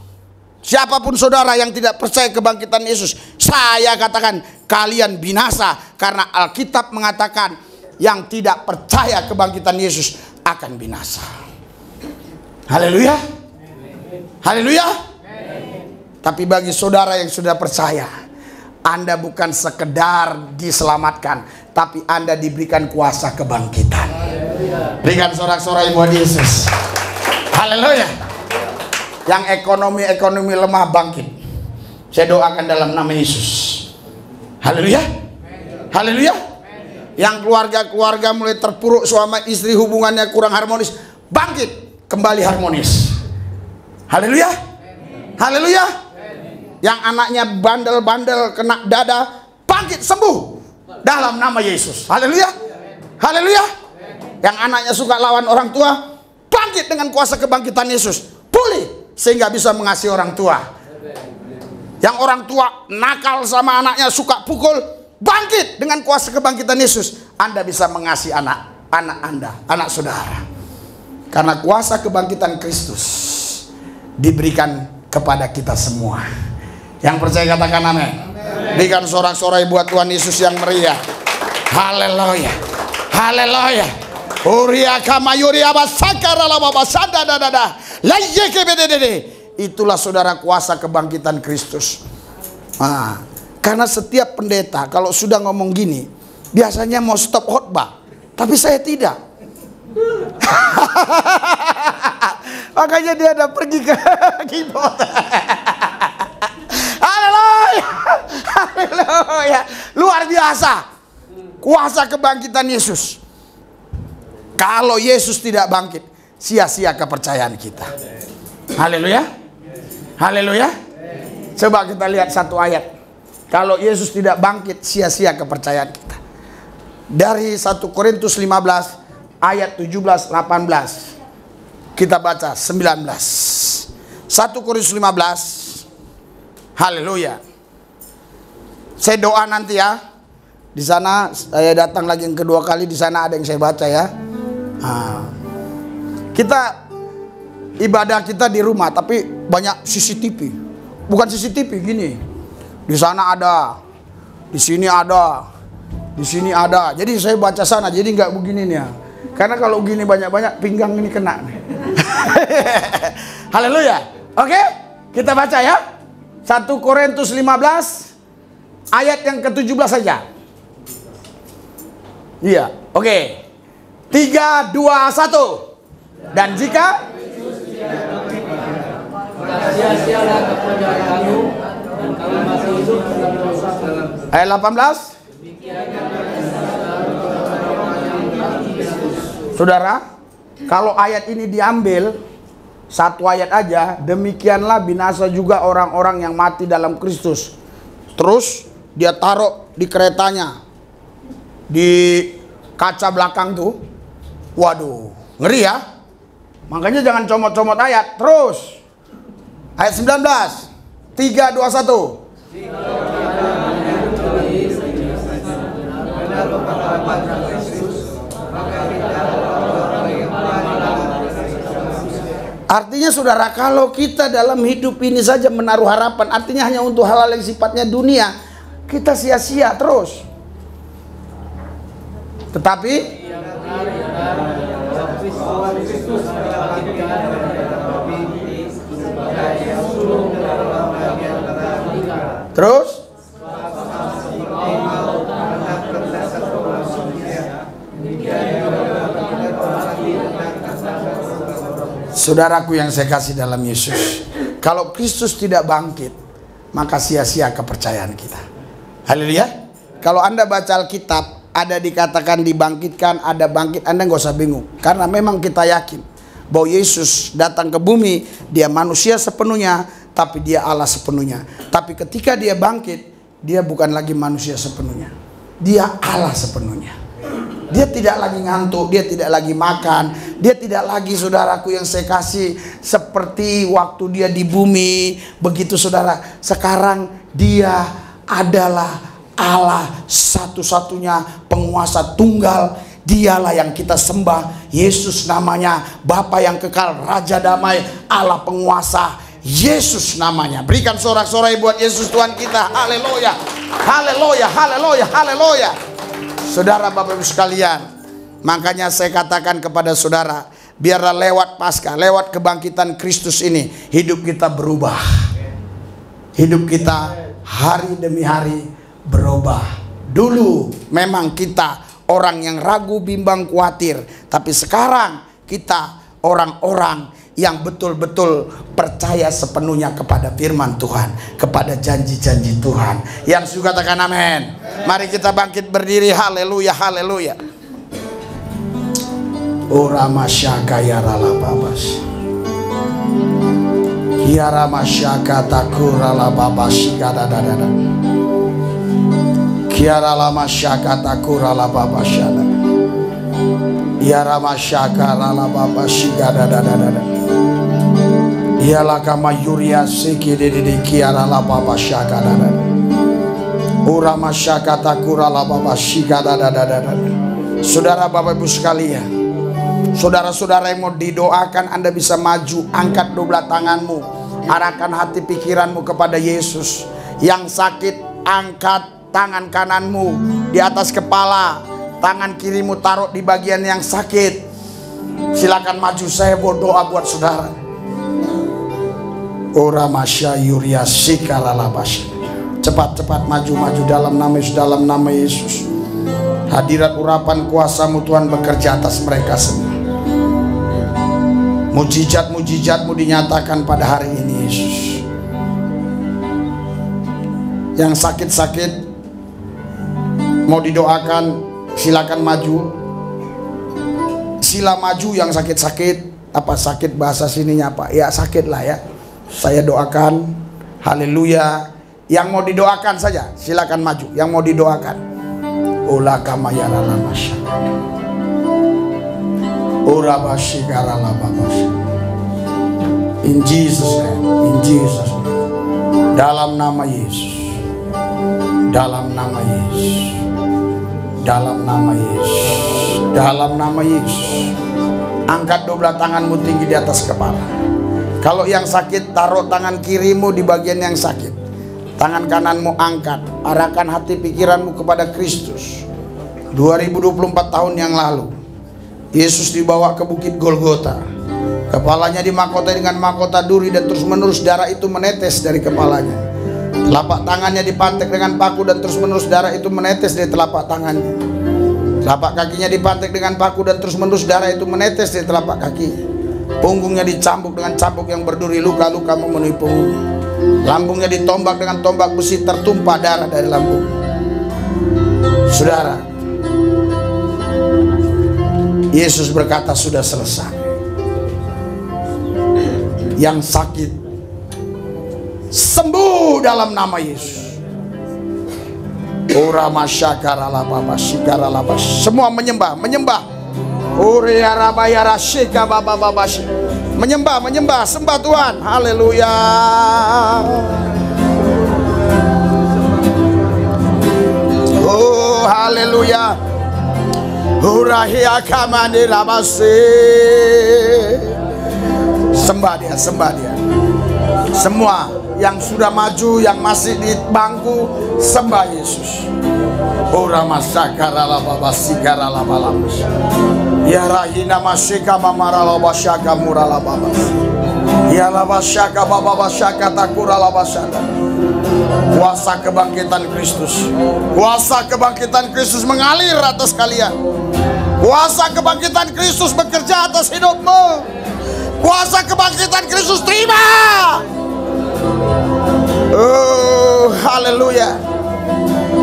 Siapapun saudara yang tidak percaya kebangkitan Yesus, saya katakan kalian binasa, karena Alkitab mengatakan yang tidak percaya kebangkitan Yesus akan binasa. Haleluya. Haleluya. Tapi bagi saudara yang sudah percaya, Anda bukan sekedar diselamatkan, tapi Anda diberikan kuasa kebangkitan. Berikan sorak-sorai buat Yesus. Haleluya. Yang ekonomi lemah bangkit, saya doakan dalam nama Yesus. Haleluya. Haleluya. Yang keluarga mulai terpuruk, suami istri hubungannya kurang harmonis, bangkit kembali harmonis. Haleluya. Haleluya. Yang anaknya bandel-bandel kena dada, bangkit sembuh dalam nama Yesus. Haleluya. Haleluya. Yang anaknya suka lawan orang tua, bangkit bangkit dengan kuasa kebangkitan Yesus. Pulih sehingga bisa mengasihi orang tua. Yang orang tua nakal sama anaknya, suka pukul, bangkit dengan kuasa kebangkitan Yesus. Anda bisa mengasihi anak Anda, anak saudara. Karena kuasa kebangkitan Kristus diberikan kepada kita semua. Yang percaya katakan amin. Berikan sorak-sorai buat Tuhan Yesus yang meriah. Haleluya. Haleluya. Uria kamayuri abasakara lababasada dadada. Layeke bedede. Itulah saudara kuasa kebangkitan Kristus. Nah, karena setiap pendeta kalau sudah ngomong gini, biasanya mau stop khotbah, tapi saya tidak. Makanya dia ada pergi ke keyboard. Haleluya. Haleluya. Luar biasa. Kuasa kebangkitan Yesus. Kalau Yesus tidak bangkit, sia-sia kepercayaan kita. Haleluya. Haleluya. Coba kita lihat satu ayat. Kalau Yesus tidak bangkit, sia-sia kepercayaan kita. Dari 1 Korintus 15 ayat 17-18. Kita baca 19. 1 Korintus 15. Haleluya. Saya doa nanti ya. Di sana saya datang lagi yang kedua kali, di sana ada yang saya baca ya. Nah, kita ibadah kita di rumah tapi banyak CCTV. Bukan CCTV gini. Di sana ada, di sini ada, di sini ada. Jadi saya baca sana, jadi nggak begini nih ya. Karena kalau gini banyak-banyak pinggang ini kena. Haleluya. Oke, kita baca ya. 1 Korintus 15 ayat yang ke-17 saja. Iya, oke. 3, 2, 1. Dan jika ayat 18. Saudara, kalau ayat ini diambil satu ayat aja, demikianlah binasa juga orang-orang yang mati dalam Kristus. Terus dia taruh di keretanya, di kaca belakang tuh. Waduh, ngeri ya. Makanya jangan comot-comot ayat. Terus ayat 19. 3, 2, 1. Artinya saudara, kalau kita dalam hidup ini saja menaruh harapan, artinya hanya untuk hal-hal yang sifatnya dunia, kita sia-sia terus. Tetapi terus saudaraku yang saya kasih dalam Yesus, kalau Kristus tidak bangkit, maka sia-sia kepercayaan kita. Haleluya. Kalau Anda baca Alkitab, ada dikatakan dibangkitkan, ada bangkit, Anda nggak usah bingung. Karena memang kita yakin bahwa Yesus datang ke bumi, dia manusia sepenuhnya, tapi dia Allah sepenuhnya. Tapi ketika dia bangkit, dia bukan lagi manusia sepenuhnya, dia Allah sepenuhnya. Dia tidak lagi ngantuk, dia tidak lagi makan, dia tidak lagi, saudaraku yang saya kasih, seperti waktu dia di bumi. Begitu saudara, sekarang dia adalah Allah satu-satunya, penguasa tunggal. Dialah yang kita sembah, Yesus namanya, Bapa yang kekal, Raja damai, Allah penguasa, Yesus namanya. Berikan sorak-sorai buat Yesus Tuhan kita. Haleluya, haleluya, haleluya, haleluya. Saudara, Bapak Ibu sekalian, makanya saya katakan kepada saudara, biarlah lewat Paskah, lewat kebangkitan Kristus ini, hidup kita berubah. Hidup kita hari demi hari berubah. Dulu memang kita orang yang ragu, bimbang, khawatir, tapi sekarang kita orang-orang yang betul-betul percaya sepenuhnya kepada firman Tuhan, kepada janji-janji Tuhan. Yang suka katakan amin. Mari kita bangkit berdiri. Haleluya, haleluya. Ora masyaka ya ralababas. Kiara masyaka takura lababas kadadadada. Kiara la masyaka takura lababas. Ya Ramasyaka lala baba shigada dada. Ialah kama yuria siki dede kiara la baba shaka dada. Ura masyaka takura la baba shigada dada. Saudara Bapak Ibu sekalian, saudara-saudara yang mau didoakan, Anda bisa maju, angkat dua tanganmu, arahkan hati pikiranmu kepada Yesus. Yang sakit, angkat tangan kananmu di atas kepala, tangan kirimu taruh di bagian yang sakit. Silakan maju, saya mau doa buat saudara. Ora masya yuria sikaralabasya. Cepat-cepat maju dalam nama Yesus, dalam nama Yesus. Hadirat urapan kuasa-Mu Tuhan bekerja atas mereka semua. Mujizat-mujizat-Mu dinyatakan pada hari ini Yesus. Yang sakit-sakit mau didoakan, silakan maju. Sila maju yang sakit-sakit. Apa sakit bahasa sininya apa? Ya sakit lah ya. Saya doakan. Haleluya. Yang mau didoakan saja silakan maju. Yang mau didoakan. Ola kamayara lamasya. Ora basigara labamasya. In Jesus name. In Jesus name. Dalam nama Yesus. Dalam nama Yesus. Dalam nama Yesus. Dalam nama Yesus. Angkat dua tanganmu tinggi di atas kepala. Kalau yang sakit, taruh tangan kirimu di bagian yang sakit. Tangan kananmu angkat. Arahkan hati pikiranmu kepada Kristus. 2024 tahun yang lalu, Yesus dibawa ke Bukit Golgota. Kepalanya dimahkotai dengan mahkota duri dan terus menerus darah itu menetes dari kepalanya. Telapak tangannya dipantek dengan paku dan terus menerus darah itu menetes dari telapak tangannya. Telapak kakinya dipantek dengan paku dan terus menerus darah itu menetes dari telapak kakinya. Punggungnya dicambuk dengan cambuk yang berduri, luka-luka memenuhi punggung. Lambungnya ditombak dengan tombak besi, tertumpah darah dari lambung. Saudara, Yesus berkata sudah selesai. Yang sakit sembuh dalam nama Yesus. Ora masyakarala baba shikarala bas. Semua menyembah. Ore arabayara shika baba baba. Menyembah, sembah Tuhan. Haleluya. Oh, haleluya. Urahia kamani rabase. Sembah dia. Semua yang sudah maju, yang masih di bangku, sembah Yesus. Ora masakarala baba sikarala balamus. Ya rahina masyika mamarala basyaka murala baba. Ya labasyaka baba basyaka takurala basyaka. Kuasa kebangkitan Kristus. Kuasa kebangkitan Kristus mengalir atas kalian. Kuasa kebangkitan Kristus bekerja atas hidupmu. Kuasa kebangkitan Kristus terima. Oh, haleluya.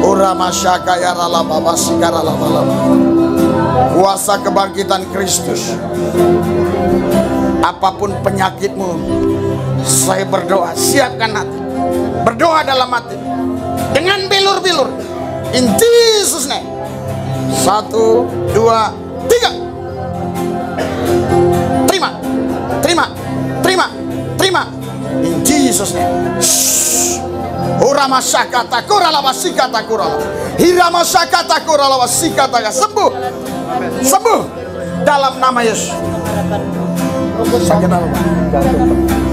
Ora masyaka ya rala baba sikarala baba. Kuasa kebangkitan Kristus. Apapun penyakitmu, saya berdoa, siapkan hati. Berdoa dalam hati dengan bilur-bilur. In Jesus name. 1, 2, 3. Terima. In Jesus name. Ora masyakata kurala wasikata kurala. Hira masyakata kurala wasikata. Sembuh dalam nama Yesus.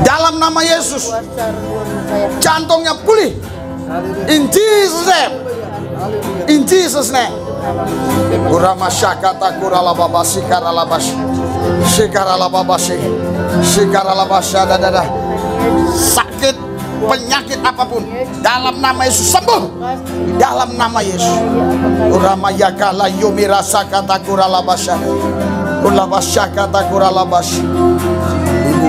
Dalam nama Yesus. Jantungnya pulih. In Jesus name. In Jesus name. Ora masyakata kurala babasikara labas. Shikara lababasi. Shikara labasada dada. Sakit, penyakit apapun, dalam nama Yesus sembuh. Dalam nama Yesus. Uramayaka la yumirasa kata kurala basada. Ulabasya kata kurala bas. Ibu,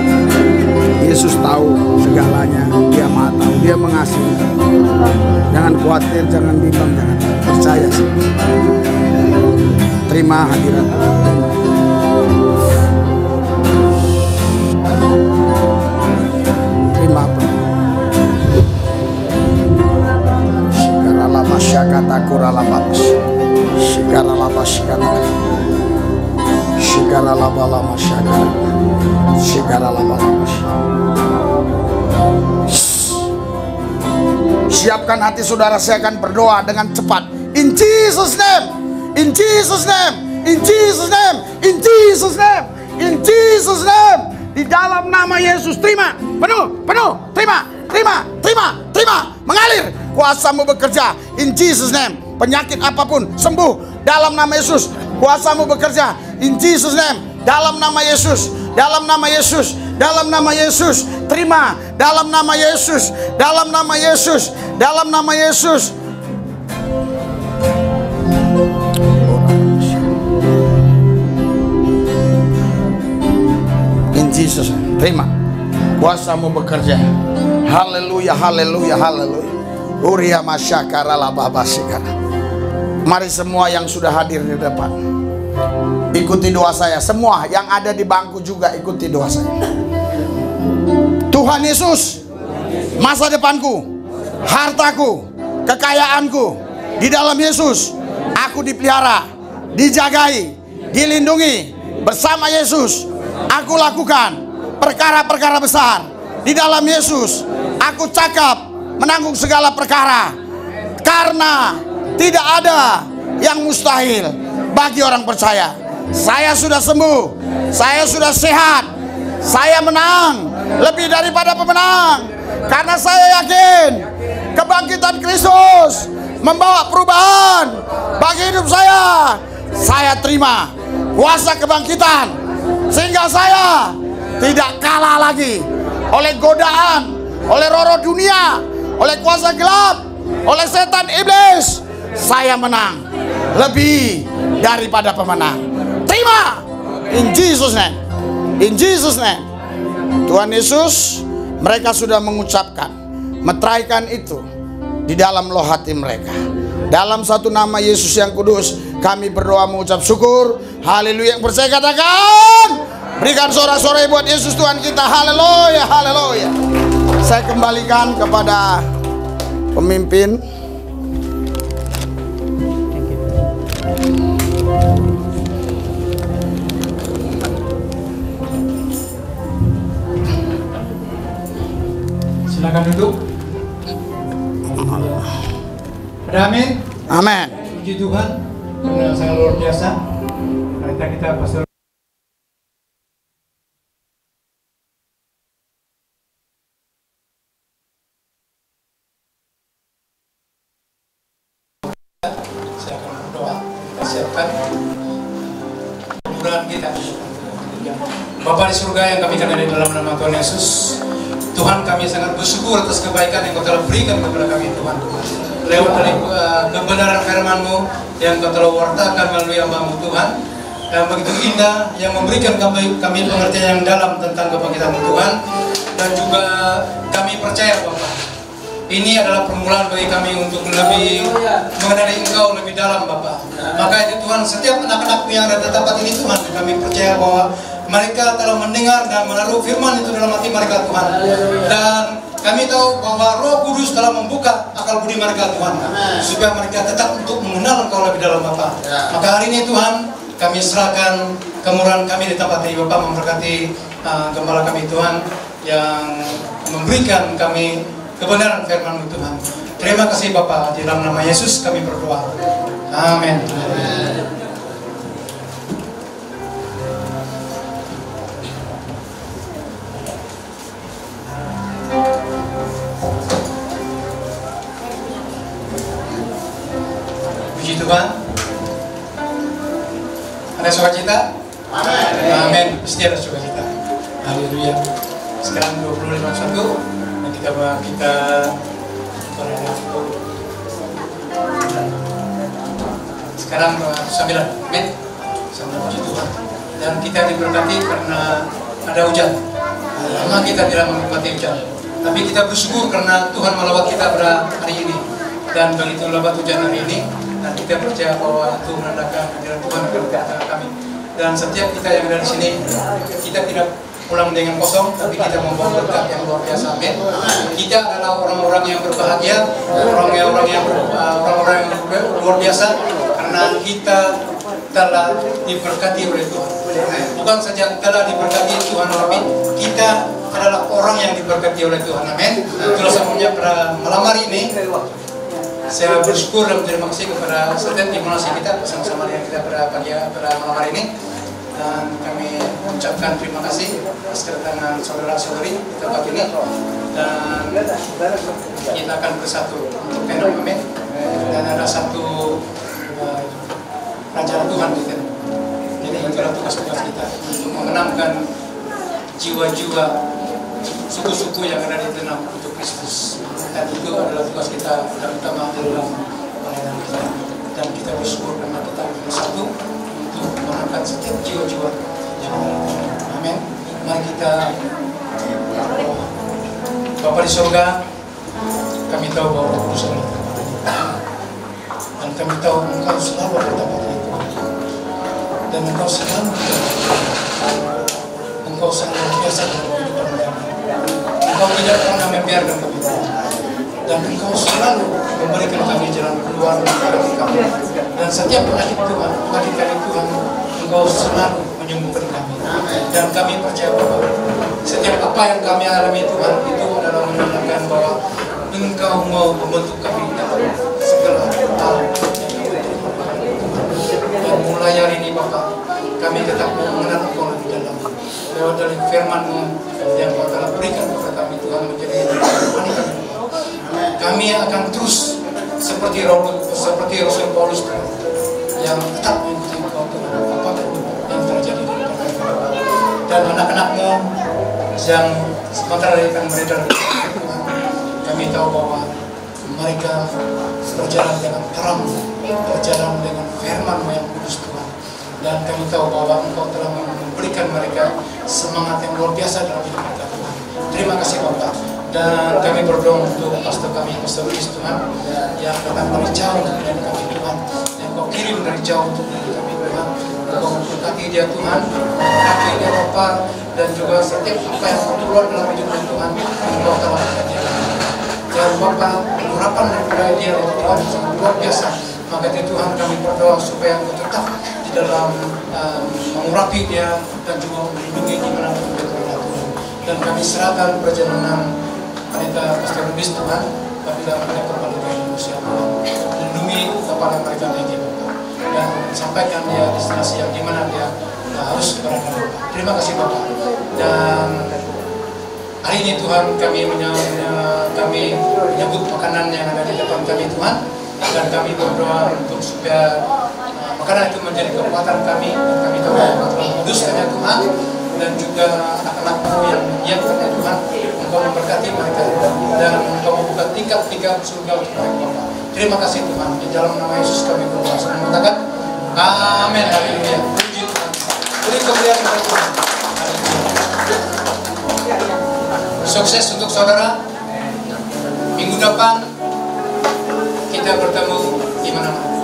Yesus tahu segalanya. Dia maha tahu, dia mengasihi. Jangan khawatir, jangan bimbang, jangan percaya. Terima hadirat. Terima Shikarala kata kurala babas. Shikarala bas. Siapkan hati saudara, saya akan berdoa dengan cepat. In Jesus name, in Jesus name, in Jesus name, in Jesus name, in Jesus name. Di dalam nama Yesus, terima penuh, terima, mengalir. Kuasamu bekerja in Jesus name. Penyakit apapun sembuh dalam nama Yesus. Kuasamu bekerja in Jesus name. Dalam nama Yesus, dalam nama Yesus, dalam nama Yesus. Terima dalam nama Yesus, dalam nama Yesus, dalam nama Yesus. In Jesus, terima. Kuasamu bekerja. Haleluya, haleluya, haleluya. Uria masyakara lababasikara. Mari semua yang sudah hadir di depan, ikuti doa saya. Semua yang ada di bangku juga ikuti doa saya. Tuhan Yesus, masa depanku, hartaku, kekayaanku, di dalam Yesus aku dipelihara, dijagai, dilindungi. Bersama Yesus aku lakukan perkara-perkara besar. Di dalam Yesus aku cakap menanggung segala perkara, karena tidak ada yang mustahil bagi orang percaya. Saya sudah sembuh, saya sudah sehat, saya menang, lebih daripada pemenang. Karena saya yakin kebangkitan Kristus membawa perubahan bagi hidup saya. Saya terima kuasa kebangkitan, sehingga saya tidak kalah lagi oleh godaan, oleh roh-roh dunia, oleh kuasa gelap, oleh setan iblis. Saya menang, lebih daripada pemenang. Terima in Jesus name, in Jesus name. Tuhan Yesus, mereka sudah mengucapkan, meteraikan itu di dalam loh hati mereka. Dalam satu nama Yesus yang kudus, kami berdoa mengucap syukur. Haleluya. Yang percaya katakan, berikan sorak-sorai buat Yesus Tuhan kita. Haleluya, haleluya. Saya kembalikan kepada pemimpin. Silakan duduk. Ada amin. Amin. Puji Tuhan, karena sangat luar biasa. Kita pastor. Saya akan berdoa. Kita siapkan kemudahan kita. Bapa di surga yang kami kenal di dalam nama Tuhan Yesus, Tuhan, kami sangat bersyukur atas kebaikan yang Kau telah berikan kepada kami, Tuhan. Lewat dari kebenaran firman-Mu yang Kau telah wartakan melalui hamba-Mu, Tuhan, yang begitu indah, yang memberikan kami pengertian yang dalam tentang kebangkitan-Mu, Tuhan. Dan juga kami percaya, Bapa, ini adalah permulaan bagi kami untuk lebih mengenali Engkau lebih dalam, Bapa. Maka itu Tuhan, setiap anak-anak yang ada di tempat ini, Tuhan, kami percaya bahwa mereka telah mendengar dan menaruh firman itu dalam hati mereka, Tuhan. Dan kami tahu bahwa Roh Kudus telah membuka akal budi mereka, Tuhan, supaya mereka tetap untuk mengenal Engkau lebih dalam, Bapa. Maka hari ini, Tuhan, kami serahkan kemurahan kami di tempat ini, Bapak. Memberkati gembala kami, Tuhan, yang memberikan kami kebenaran firman-Mu, Tuhan. Terima kasih, Bapak. Di dalam nama Yesus kami berdoa. Amin. Puji Tuhan. Ada sukacita? Amin. Amin. Pasti ada sukacita. Haleluya. Sekarang 20:51 dan kita sekarang 9. Amin. Sama puji Tuhan. Dan kita diberkati karena ada hujan. Lama kita tidak menikmati hujan, tapi kita bersyukur karena Tuhan melawat kita pada hari ini. Dan begitu lebat hujan hari ini, dan kita percaya bahwa itu menandakan kehadiran Tuhan kepada kami. Dan setiap kita yang ada di sini, kita tidak pulang dengan kosong, tapi kita membawa berkat yang luar biasa. Amin. Kita adalah orang-orang yang berbahagia, orang-orang yang luar biasa, karena kita telah diberkati oleh Tuhan. Bukan saja telah diberkati Tuhan, tapi kita adalah orang yang diberkati oleh Tuhan. Amin. Itulah sebabnya pada malam hari ini saya bersyukur dan berterima kasih kepada setiap imunisasi kita bersama-sama dengan kita pada malam hari ini. Dan kami ucapkan terima kasih atas kedatangan saudara-saudari di tempat ini, dan kita akan bersatu untuk kingdom. Amin. Dan ada satu rencana Tuhan kita. Jadi itulah tugas-tugas kita untuk mengenamkan jiwa-jiwa suku-suku yang ada di tanah untuk Kristus. Dan itu adalah tugas kita yang utama dalam pelayanan kita. Dan kita bersyukur karena kita bersatu untuk mengangkat setiap jiwa-jiwa yang ada di tanah. Amin. Mari kita Bapa di surga, kami tahu bahwa Kudus adalah tempat ini. Dan kami tahu Engkau selalu ada tempat itu. Dan Engkau selalu Engkau sangat biasa dalam kehidupan kami. Engkau tidak pernah membiarkan kami. Dan Engkau selalu memberikan kami jalan keluar dari kami. Dan setiap penyakit Tuhan, penyakit kami Tuhan, Engkau selalu menyembuhkan kami. Dan kami percaya bahwa setiap apa yang kami alami Tuhan itu adalah menandakan bahwa Engkau mau membentuk kami dalam segala hal. Dan mulai hari ini Bapa, kami tetap mau mengenal Engkau lebih dalam lewat dari firman-Mu yang Kau telah berikan kepada kami Tuhan menjadi rohani kami. Kami akan terus seperti Rasul Paulus yang tetap mengikuti Engkau Tuhan apapun yang terjadi di depan kami. Dan anak-anak-Mu yang sementara akan beredar di Tuhan, kami tahu bahwa mereka berjalan dengan terang, berjalan dengan firman-Mu yang kudus Tuhan. Dan kami tahu bahwa Engkau telah memberikan mereka semangat yang luar biasa dalam hidup mereka Tuhan. Terima kasih Bapak. Dan kami berdoa untuk pastor kami, Pastor Luis Tuhan, yang datang dari jauh untuk mendidik kami Tuhan, yang Kau kirim dari jauh untuk mendidik kami Tuhan. Kau memberkati dia Tuhan, memberkati dia Bapak, dan juga setiap apa yang Kau keluar dalam hidupnya Tuhan, Engkau telah berkati dia. Dan Bapak, urapan daripada dia Tuhan sangat luar biasa. Maka itu Tuhan kami berdoa supaya Engkau tetap di dalam mengurapi dia dan juga melindungi dimanapun dia berada Tuhan. Dan kami serahkan perjalanan Pendeta Pastor Luis Tuhan, apabila mereka kembali ke Indonesia Tuhan, lindungi kepala mereka lagi Bapak, dan sampaikan dia destinasi yang dimana dia harus berada Bapak. Terima kasih Bapak. Dan hari ini Tuhan kami menyambut makanan yang ada di depan kami Tuhan, dan kami berdoa untuk supaya makanan itu menjadi kekuatan kami, dan kami tahu bahwa telah menguduskannya Tuhan, dan juga anak-anak-Mu yang menyiapkannya Tuhan. Engkau memberkati mereka dan Engkau membuka tingkap-tingkap surga untuk mereka Bapak. Terima kasih Tuhan. Di dalam nama Yesus kami berdoa. Semua mengatakan amin. Haleluya. Puji Tuhan. Beri kemuliaan kepada Tuhan. Sukses untuk saudara. Minggu depan kita bertemu di mana-mana.